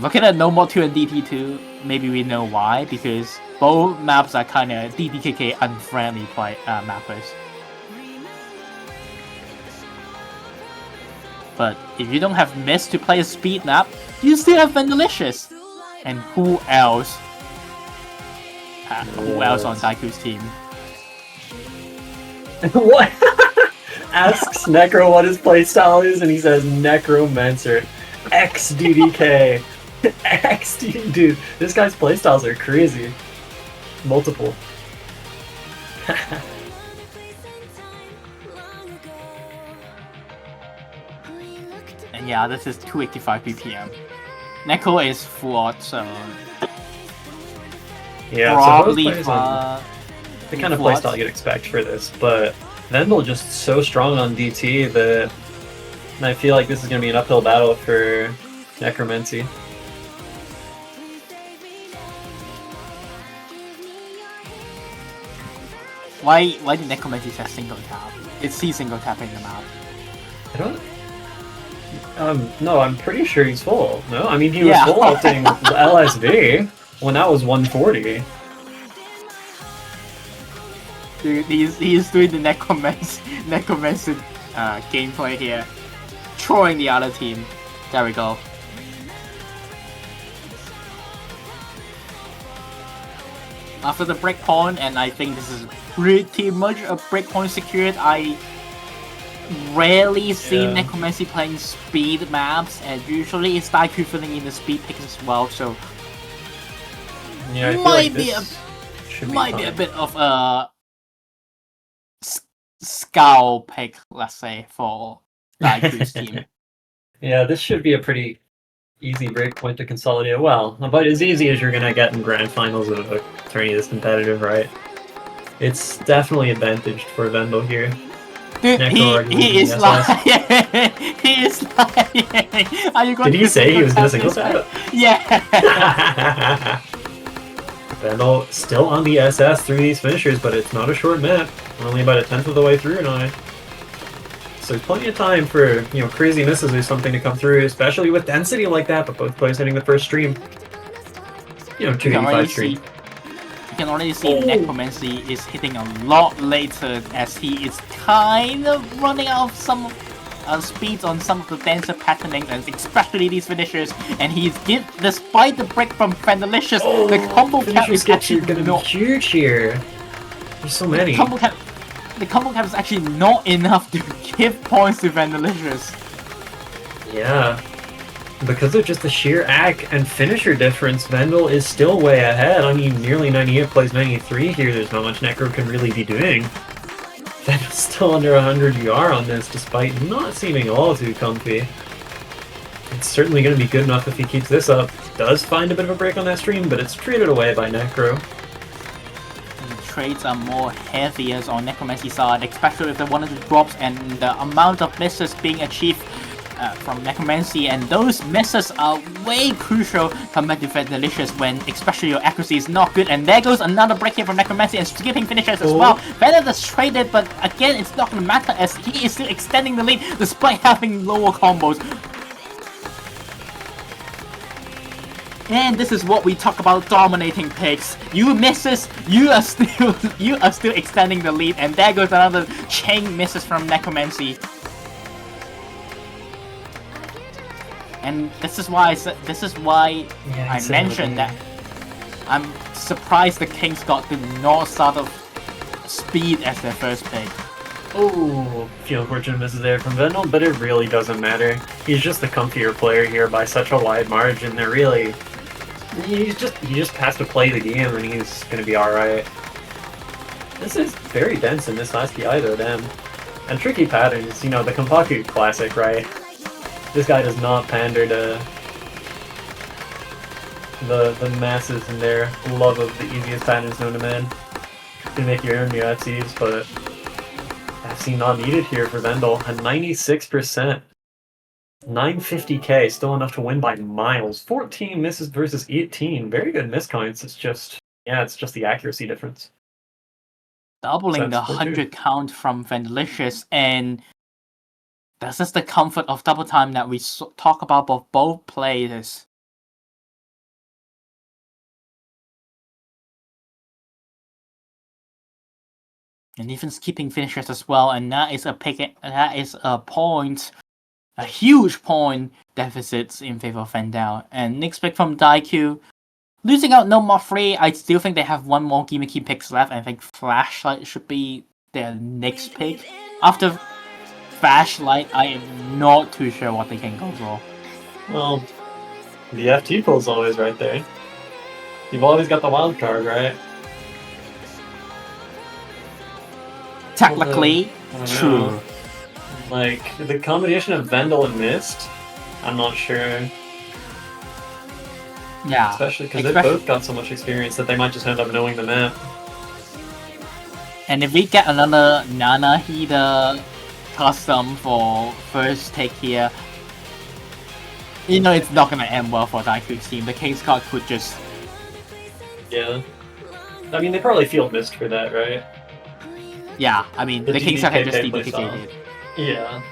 Looking at no mod 2 and DT2, maybe we know why, because both maps are kinda DDKK unfriendly play mappers. But if you don't have Mist to play a speed map, you still have Vandalicious. And who else? Who else on DaiKiu's team? What? Asks Necro what his playstyle is, and he says Necromancer. XDDK. XD. Dude, this guy's playstyles are crazy. Multiple. And yeah, this is 285 BPM. Neko is full art, so Yeah, probably so the kind of playstyle you'd expect for this, but Vendel just so strong on DT that I feel like this is going to be an uphill battle for Necromancy. why did Necromancy say single tap? Is he single tapping the map? I don't. No, I'm pretty sure he's full. No, I mean he was full ulting LSV when that was 140. Dude, he's doing the necromancy gameplay here, trolling the other team. There we go. After the breakpoint, and I think this is pretty much a breakpoint secured. I rarely see Necromancy playing speed maps, and usually it's DaiKiu filling in the speed picks as well. So yeah, might be a bit of a scowl pick, let's say, for DaiKiu's team. Yeah, this should be a pretty easy breakpoint to consolidate. Well, about as easy as you're gonna get in grand finals of a tourney this competitive, right? It's definitely advantaged for Vendel here. Dude, he is lying. He is lying. Are you going Did he say he was gonna single tap? Yeah. Vendel still on the SS through these finishers, but it's not a short map. We're only about a tenth of the way through now. So there's plenty of time for, you know, crazy misses or something to come through, especially with density like that, but both players hitting the first stream. You know, 285 stream. You can already see Necromancy is hitting a lot later, as he is kind of running out of some speeds on some of the denser patterning, and especially these finishers. And he's despite the break from Vandalicious, the combo cap is actually not huge here. There's so many. The combo cap is actually not enough to give points to Vandalicious. Yeah. Because of just the sheer AC and finisher difference, Vendel is still way ahead. I mean, nearly 98 plays 93 here. There's not much Necro can really be doing. Vendel's still under 100 UR on this, despite not seeming all too comfy. It's certainly going to be good enough if he keeps this up. Does find a bit of a break on that stream, but it's traded away by Necro. Trades are more heavier on Necromancy side, especially with the 100 drops and the amount of misses being achieved from Necromancy, and those misses are way crucial compared to Vandalicious when especially your accuracy is not good. And there goes another break here from Necromancy and skipping finishers as well. Vendel is traded, but again it's not going to matter as he is still extending the lead despite having lower combos. And this is what we talk about dominating picks. You misses, you are still extending the lead, and there goes another chain misses from Necromancy. And this is why I mentioned that I'm surprised the Kings did not start off speed as their first pick. Oh, few unfortunate misses there from Vendel, but it really doesn't matter. He's just the comfier player here by such a wide margin. They're really... He just has to play the game and he's gonna be alright. This is very dense in this last PI though, damn. And tricky patterns, you know, the Kompaku classic, right? This guy does not pander to the masses and their love of the easiest patterns known to man. You can make your own Yuatsis, but that's FC not needed here for Vendel. A 96%. 950k, still enough to win by miles. 14 misses versus 18. Very good miss counts. It's just the accuracy difference. Doubling the 100 count from Vendelicious, and that's just the comfort of double time that we talk about both players. And even keeping finishers as well, and that is a point, a huge point deficit in favor of Vendel. And next pick from DaiKiu, losing out no more free. I still think they have one more gimmicky picks left. I think Flashlight should be their next pick. After Flashlight, I am not too sure what they can go for. Well, the FT pool's always right there. You've always got the wild card, right? Technically, true. Like, the combination of Vendel and Mist, I'm not sure. Yeah. Especially because they've both got so much experience that they might just end up knowing the map. And if we get another Nana Heater custom for first take here, you know it's not gonna end well for DaiKiu's team. The King's card could just... Yeah. I mean, they probably field Mist for that, right? Yeah, I mean, the King's card can just DPK it. Yeah.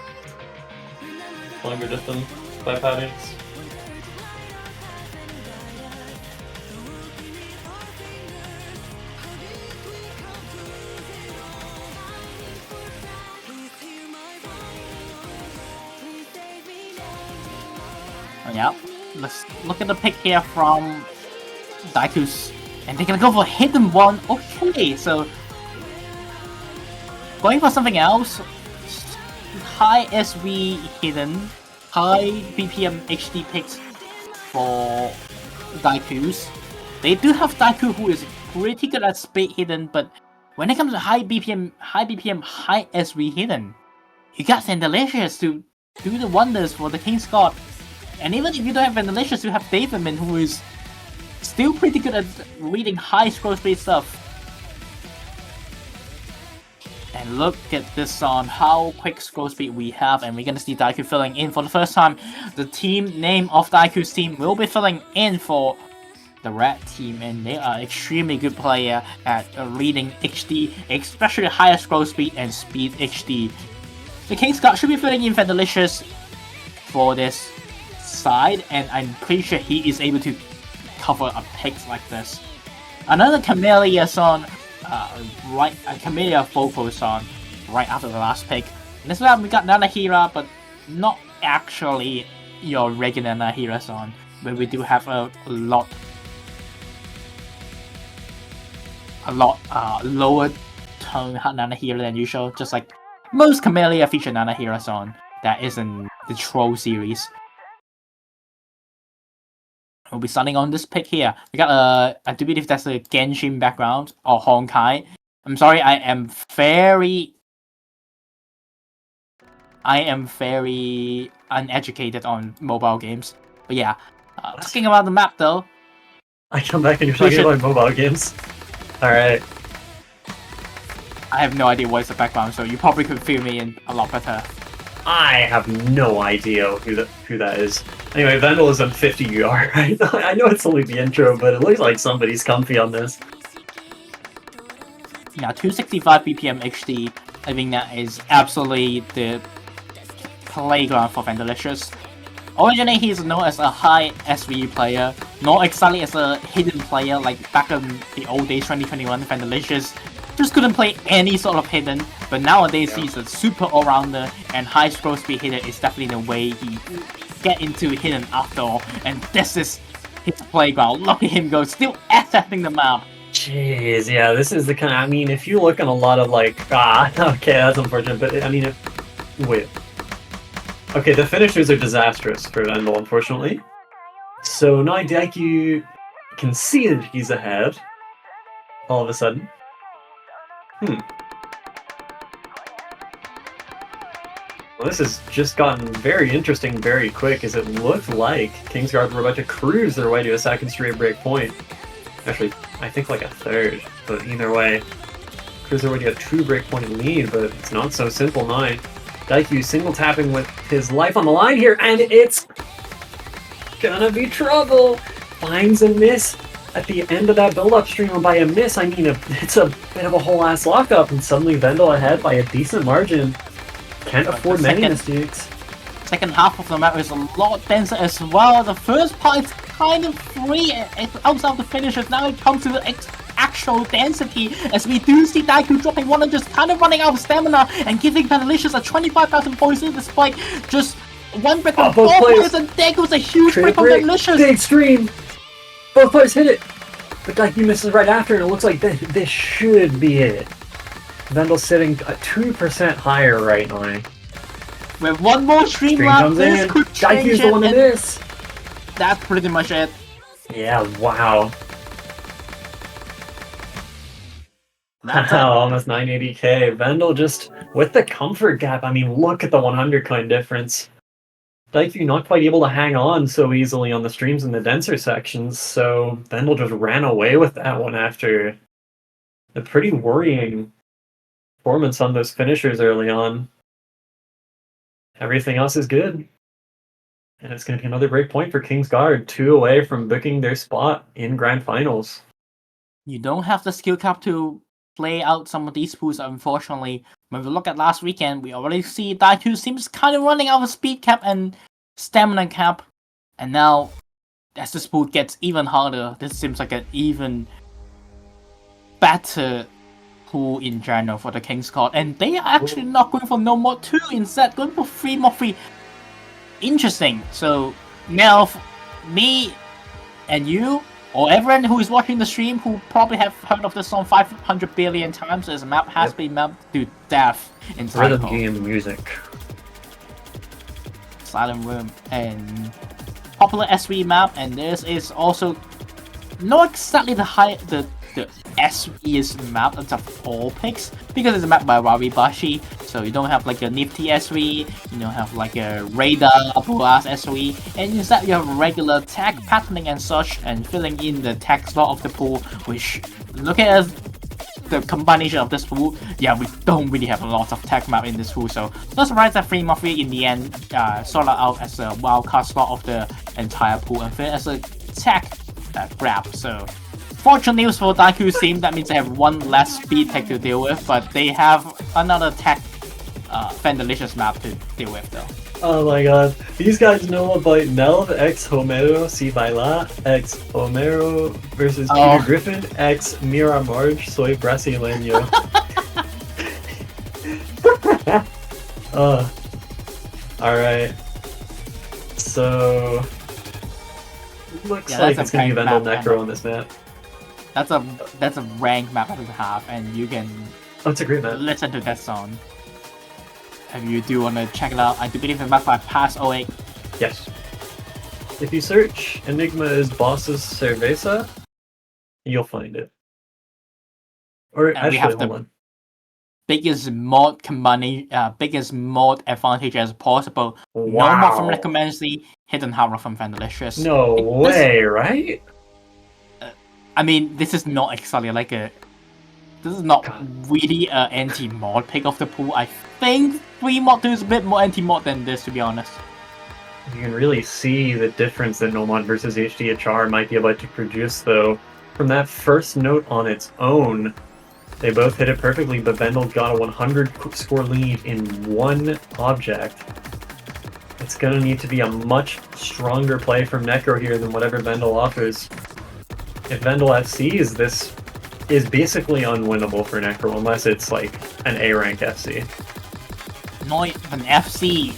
Longer distance by patterns. Yeah, let's look at the pick here from DaiKiu's, and they're gonna go for hidden one. Okay, so going for something else. High SV hidden, high BPM HD picks for DaiKiu's. They do have DaiKiu who is pretty good at speed hidden, but when it comes to high BPM, high SV hidden, you got Vendelicious to do the wonders for the King's God. And even if you don't have Vendelicious, you have Davidman who is still pretty good at reading high scroll speed stuff. And look at this on how quick scroll speed we have, and we're gonna see DaiKiu filling in for the first time. The team name of DaiKiu's team will be filling in for the red team, and they are extremely good player at reading HD, especially higher scroll speed and speed HD. The King's God should be filling in Vendelicious for this side, and I'm pretty sure he is able to cover a pick like this. Another Camellia song, Camellia vocal song right after the last pick. And this time we got Nanahira, but not actually your regular Nanahira song, where we do have a lot lower tone Nanahira than usual, just like most Camellia feature Nanahira song that is in the Troll series. We'll be starting on this pick here. We got I do believe that's a Genshin background or Honkai. I'm sorry, I am very uneducated on mobile games. But yeah, talking about the map though. I come back and you're talking about mobile games. Alright. I have no idea what is the background, so you probably could fill me in a lot better. I have no idea who that is. Anyway, Vendel is on 50 UR, right? I know it's only the intro, but it looks like somebody's comfy on this. Yeah, 265 BPM HD. I think that is absolutely the playground for Vendelicious. Originally, he is known as a high SVU player, not exactly as a hidden player like back in the old days, 2021. Vendelicious just couldn't play any sort of hidden, but nowadays he's a super all-rounder, and high scroll speed hidden is definitely the way he get into hidden after all, and this is his playground. Look at him go, still accessing the map. Jeez, yeah, this is the kind of, I mean, if you look at a lot of like, okay, that's unfortunate, but I mean, wait. Okay, the finishers are disastrous for Vendel, unfortunately. So now DaiKiu can see that he's ahead, all of a sudden. Well, this has just gotten very interesting very quick, as it looked like Kingsguard were about to cruise their way to a second straight break point. Actually, I think like a third, but either way. There's already a 2 breakpoint lead, but it's not so simple now. DaiKiu single tapping with his life on the line here, and it's gonna be trouble. Finds a miss at the end of that build-up stream, and by a miss, I mean it's a bit of a whole-ass lockup, and suddenly Vendel ahead by a decent margin. Can't afford many mistakes. Second half of the map is a lot denser as well. The first part is kind of free outside of the finishes. Now it comes to the actual density, as we do see DaiKiu dropping one and just kind of running out of stamina and giving Penalicious a 25,000 poison despite just one break from both players, and there goes a huge break from Penalicious. Big stream! Both players hit it! But DaiKiu misses right after, and it looks like this should be it. Vendel's sitting at 2% higher right now. With one more stream left, this could change DaiKiu's the one to miss. That's pretty much it. Yeah, wow. Wow, almost 980k. Vendel just with the comfort gap. I mean, look at the 100 coin difference. DaiKiu not quite able to hang on so easily on the streams in the denser sections, so Vendel just ran away with that one after a pretty worrying performance on those finishers early on. Everything else is good. And it's going to be another break point for King's Guard, 2 away from booking their spot in Grand Finals. You don't have the skill cap to play out some of these pools, unfortunately. When we look at last weekend, we already see DaiKiu seems kind of running out of speed cap and stamina cap. And now, as this pool gets even harder, this seems like an even better pool in general for the King's Guard. And they are actually not going for no more 2, instead going for 3 more 3. Interesting. So, now, me and you, or everyone who is watching the stream who probably have heard of this song 500 billion times, this map has been mapped to death in Rhythm game music. Silent Room, and popular SV map, and this is also not exactly the SVest map of all picks, because it's a map by Waribashi, so you don't have like a nifty SV, you don't have like a radar blast SV, and instead you have regular tech patterning and such, and filling in the tech slot of the pool, which, look at the combination of this pool, yeah, we don't really have a lot of tech map in this pool, so let's rise that 3 more 3 in the end, sort out as a wildcard slot of the entire pool, and fit as a tech grab. So fortunate news for DaiKiu's team, that means they have one less speed tech to deal with, but they have another tech Fendelicious map to deal with though. Oh my god. These guys know about Nelv x Homero si baila x Homero versus Peter Griffin x Mira Marge soy brasileño. Alright. So looks like it's gonna be Vendel Necro on this map. That's a rank map and a half, and you can it's a great map. Listen to that song. If you do want to check it out, I do believe the map by Pass 08. Yes. If you search Enigma is Boss's Cerveza, you'll find it. Or and actually, hold on. Biggest mod biggest mod advantage as possible. Wow. No mod from Recommency, hidden horror from Fendelicious. No way, right? I mean, this is not exactly like a. This is not really an anti-mod pick of the pool. I think 3 mod 2 is a bit more anti-mod than this, to be honest. You can really see the difference that Nomod versus HDHR might be about to produce, though. From that first note on its own, they both hit it perfectly, but Vendel got a 100 score lead in one object. It's going to need to be a much stronger play from Necro here than whatever Vendel offers. If Vendel FCs, this is basically unwinnable for Necro unless it's like an A-rank FC. Not even FC.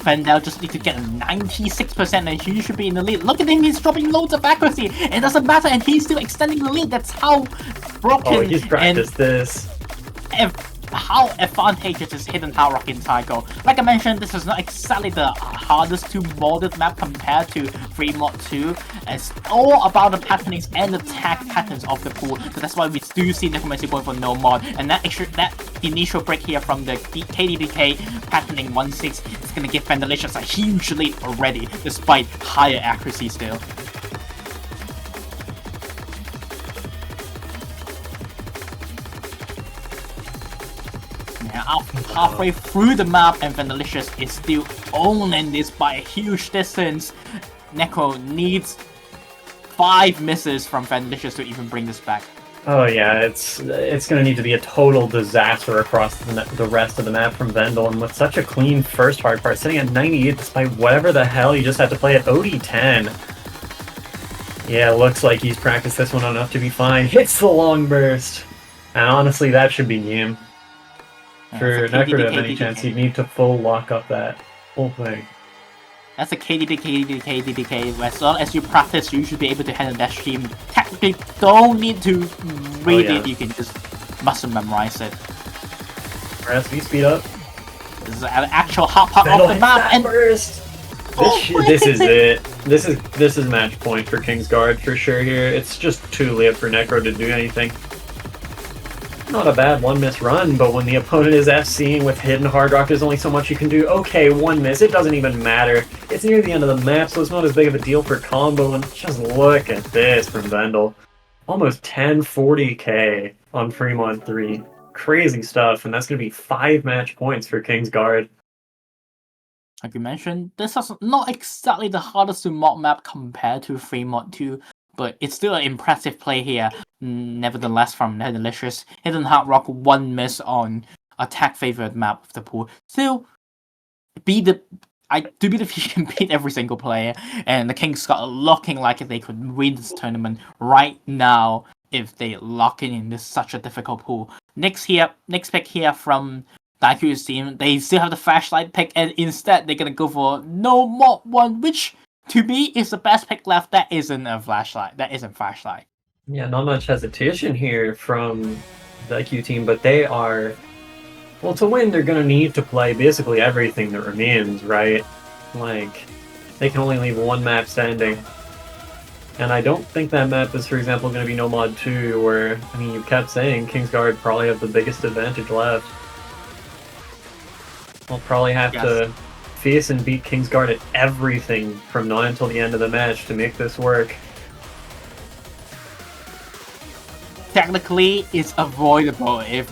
Vendel just need to get 96% and he should be in the lead. Look at him, he's dropping loads of accuracy. It doesn't matter and he's still extending the lead. That's how broken he's practiced this. How advantageous is Hidden Tower Rock in Tycho. Like I mentioned, this is not exactly the hardest to modded map compared to Free Mod 2. It's all about the patterns and the tag patterns of the pool. So that's why we do see Necromancy going for no mod. And that initial break here from the KDBK patterning 1-6 is going to give Fendelicious a huge lead already, despite higher accuracy still. halfway through the map, and Vandalicious is still owning this by a huge distance. Necro needs 5 misses from Vandalicious to even bring this back. Oh yeah, it's going to need to be a total disaster across the rest of the map from Vendel, and with such a clean first hard part, sitting at 98 despite whatever the hell he just had to play at OD10. Yeah, looks like he's practiced this one enough to be fine. Hits the long burst! And honestly, that should be game. For Necro to have any chance, he'd need to full lock up that whole thing. That's a KDDK. As long as you practice, you should be able to handle that stream. Technically, don't need to read it, you can just muscle memorize it. RSV speed up. This is an actual hot part off the map, and burst! This is it. This is match point for Kingsguard for sure here. It's just too late for Necro to do anything. Not a bad 1-miss run, but when the opponent is FCing with hidden hard rock, there's only so much you can do. Okay, 1 miss, it doesn't even matter. It's near the end of the map, so it's not as big of a deal for combo, and just look at this from Vendel. Almost 1040k on Fremont 3. Crazy stuff, and that's going to be 5 match points for Kingsguard. Like you mentioned, this is not exactly the hardest to mod map compared to Fremont 2, but it's still an impressive play here. Nevertheless, from Vandalicious, Hidden Hard Rock 1 miss on attack favored map of the pool. Still, I do believe he can beat every single player, and the Kingsguard are looking like they could win this tournament right now if they lock in this such a difficult pool. Next pick here from DaiKiu's team, they still have the flashlight pick, and instead they're gonna go for no mod 1, which to me is the best pick left. That isn't a flashlight. That isn't flashlight. Yeah, not much hesitation here from the DaiKiu team, but they are... Well, to win, they're going to need to play basically everything that remains, right? Like, they can only leave 1 map standing. And I don't think that map is, for example, going to be No Mod 2, where, I mean, you kept saying Kingsguard probably have the biggest advantage left. We'll probably have to face and beat Kingsguard at everything from now until the end of the match to make this work. Technically, it's avoidable if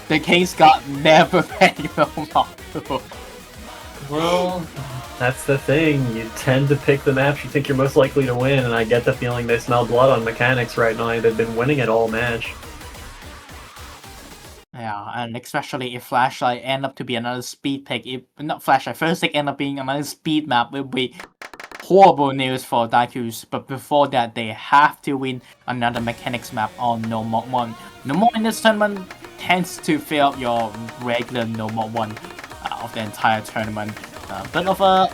the Kingsguard never pay no mod. Well, that's the thing. You tend to pick the maps you think you're most likely to win, and I get the feeling they smell blood on mechanics right now. They've been winning it all match. Yeah, and especially if Flashlight end up to be another speed pick, if not Flashlight, first pick end up being another speed map, it will be horrible news for DaiKiu. But before that, they have to win another mechanics map on No Mod 1. No Mod in this tournament tends to fill up your regular No Mod 1 of the entire tournament. A bit of a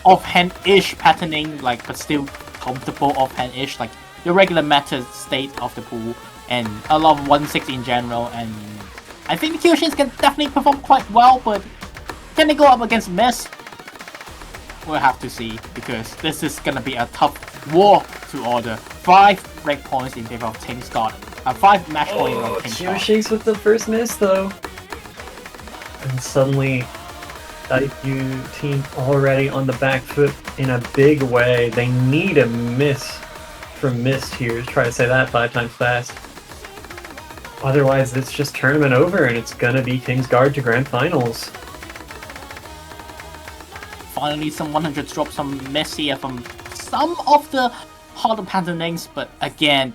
offhand-ish patterning, like, but still comfortable offhand-ish, like the regular meta state of the pool, and a lot of 1-6 in general. And I think the Kyoshins can definitely perform quite well, but can they go up against Miss? We'll have to see, because this is gonna be a tough war to order. 5 break points in favor of Kingsguard. 5 match points in favor of Kingsguard. Kyoshins with the first miss, though. And suddenly, DaiKiu team already on the back foot in a big way. They need a miss from Mist here. Try to say that 5 times fast. Otherwise, it's just tournament over, and it's gonna be Kingsguard to Grand Finals. Finally, some 100s drop, some miss here from some of the harder patternings, but again,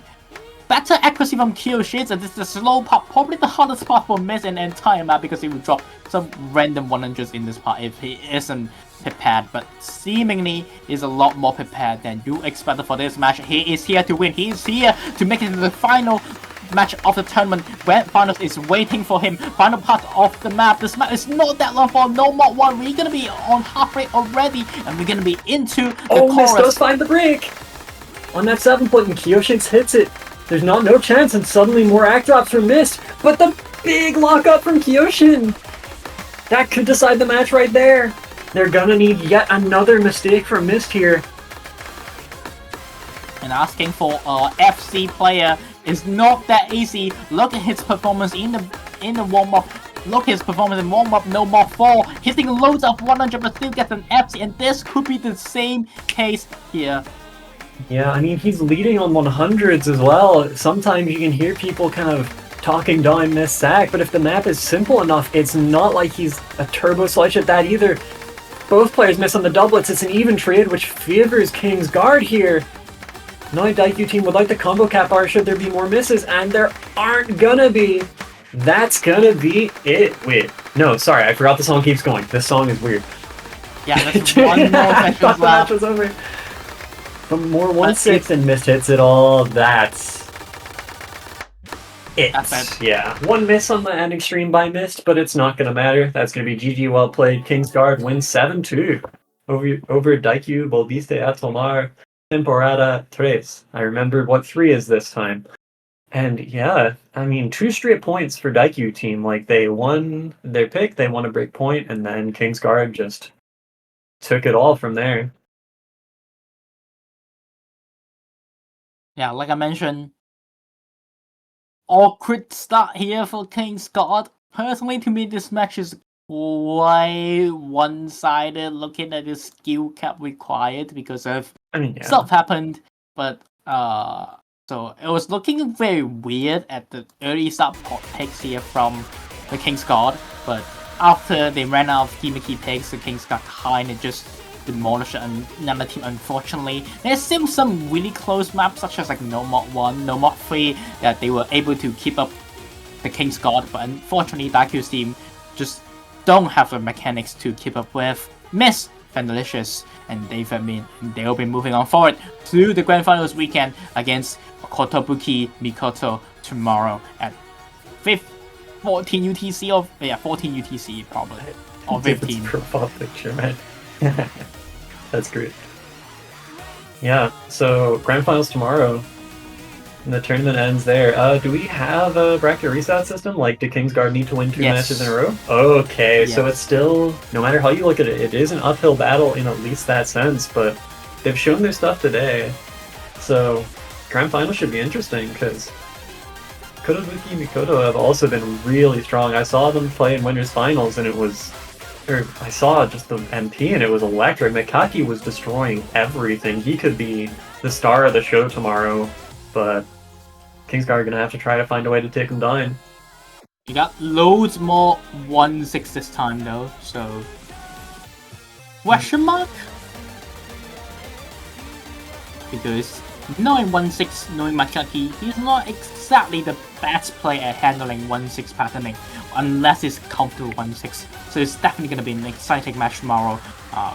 better accuracy from Kyoshins, and this is the slow part, probably the hardest part for Miss in the entire map, because he will drop some random 100s in this part if he isn't prepared, but seemingly is a lot more prepared than you expected for this match. He is here to win. He is here to make it to the final match of the tournament. Grand Finals is waiting for him. Final part of the map. This map is not that long for No Mod 1. We're gonna be on halfway already, and we're gonna be into the chorus. Mist does find the break! On that 7 point, and Kyoshins hits it. There's no chance, and suddenly more act drops from Mist, but the big lockup from Kyoshin! That could decide the match right there. They're gonna need yet another mistake from Mist here. And asking for a FC player is not that easy. Look at his performance in the warm-up. Look at his performance in warm-up No Mod 4. Hitting loads of 100 but still gets an FC, and this could be the same case here. Yeah, I mean, he's leading on 100s as well. Sometimes you can hear people kind of talking down Miss Sack, but if the map is simple enough, it's not like he's a turbo sledge at that either. Both players miss on the doublets. It's an even trade, which favors King's Guard here. Now DaiKiu team would like the combo cap bar should there be more misses, and there aren't gonna be. That's gonna be it. Wait, no, sorry, I forgot the song keeps going. This song is weird. Yeah, that's one more I section thought the match left. was over. But more 1-6 and missed hits at all. That's it. That's it. Yeah, one miss on the ending stream by missed, but it's not gonna matter. That's gonna be GG, well played. King's Guard wins 7-2 over DaiKiu, volviste a tomar, temporada 3. I remembered what 3 is this time. And yeah, I mean, 2 straight points for DaiKiu team. Like, they won their pick, they won a break point, and then King's Guard just took it all from there. Yeah, like I mentioned, awkward start here for King's Guard. Personally, to me, this match is quite one-sided looking at the skill cap required because of stuff happened. But, so it was looking very weird at the early start pot picks here from the King's Guard. But after they ran out of gimmicky picks, the King's Guard kind of just demolished another team, unfortunately. There's still some really close maps, such as like No Mod 1, No Mod 3, that they were able to keep up the King's Guard, but unfortunately DaiKiu's team just don't have the mechanics to keep up with Miss Fandelicious, and they'll be moving on forward to the Grand Finals weekend against Kotobuki Mikoto tomorrow at 14 UTC, or 14 UTC probably, or 15. Profile picture, man. That's great. Yeah, so Grand Finals tomorrow, and the tournament ends there. Do we have a bracket reset system? Like, do King's Guard need to win 2 matches in a row? Okay, so it's still, no matter how you look at it, it is an uphill battle in at least that sense, but they've shown their stuff today. So, Grand Finals should be interesting, because Kotobuki Mikoto have also been really strong. I saw them play in Winners Finals, and I saw just the MP and it was electric. Mikaki was destroying everything. He could be the star of the show tomorrow, but King's Guard are going to have to try to find a way to take him down. You got loads more 1-6 this time though, so... Question mark? Because knowing 1-6, knowing Mikaki, he's not exactly the best player at handling 1-6 patterning, unless it's comfortable 1-6. So it's definitely going to be an exciting match tomorrow,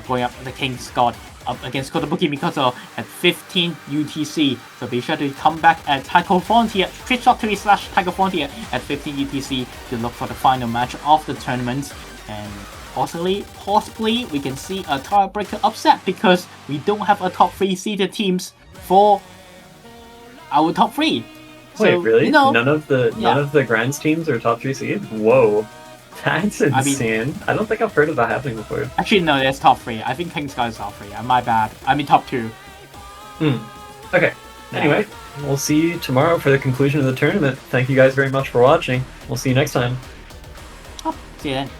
going up the King's Guard up against Kotobuki Mikoto at 15 UTC. So be sure to come back at Taiko Frontier, twitch.tv/Taiko Frontier at 15 UTC to look for the final match of the tournament. And possibly we can see a tiebreaker upset because we don't have a top 3 seeded teams for our top 3. Wait, really? None of the Grands teams are top 3 seed? Whoa. That's insane. I don't think I've heard of that happening before. Actually, no, there's top 3. I think King's Guard is top 3. My bad. I mean top 2. Okay. Anyway, we'll see you tomorrow for the conclusion of the tournament. Thank you guys very much for watching. We'll see you next time. See you then.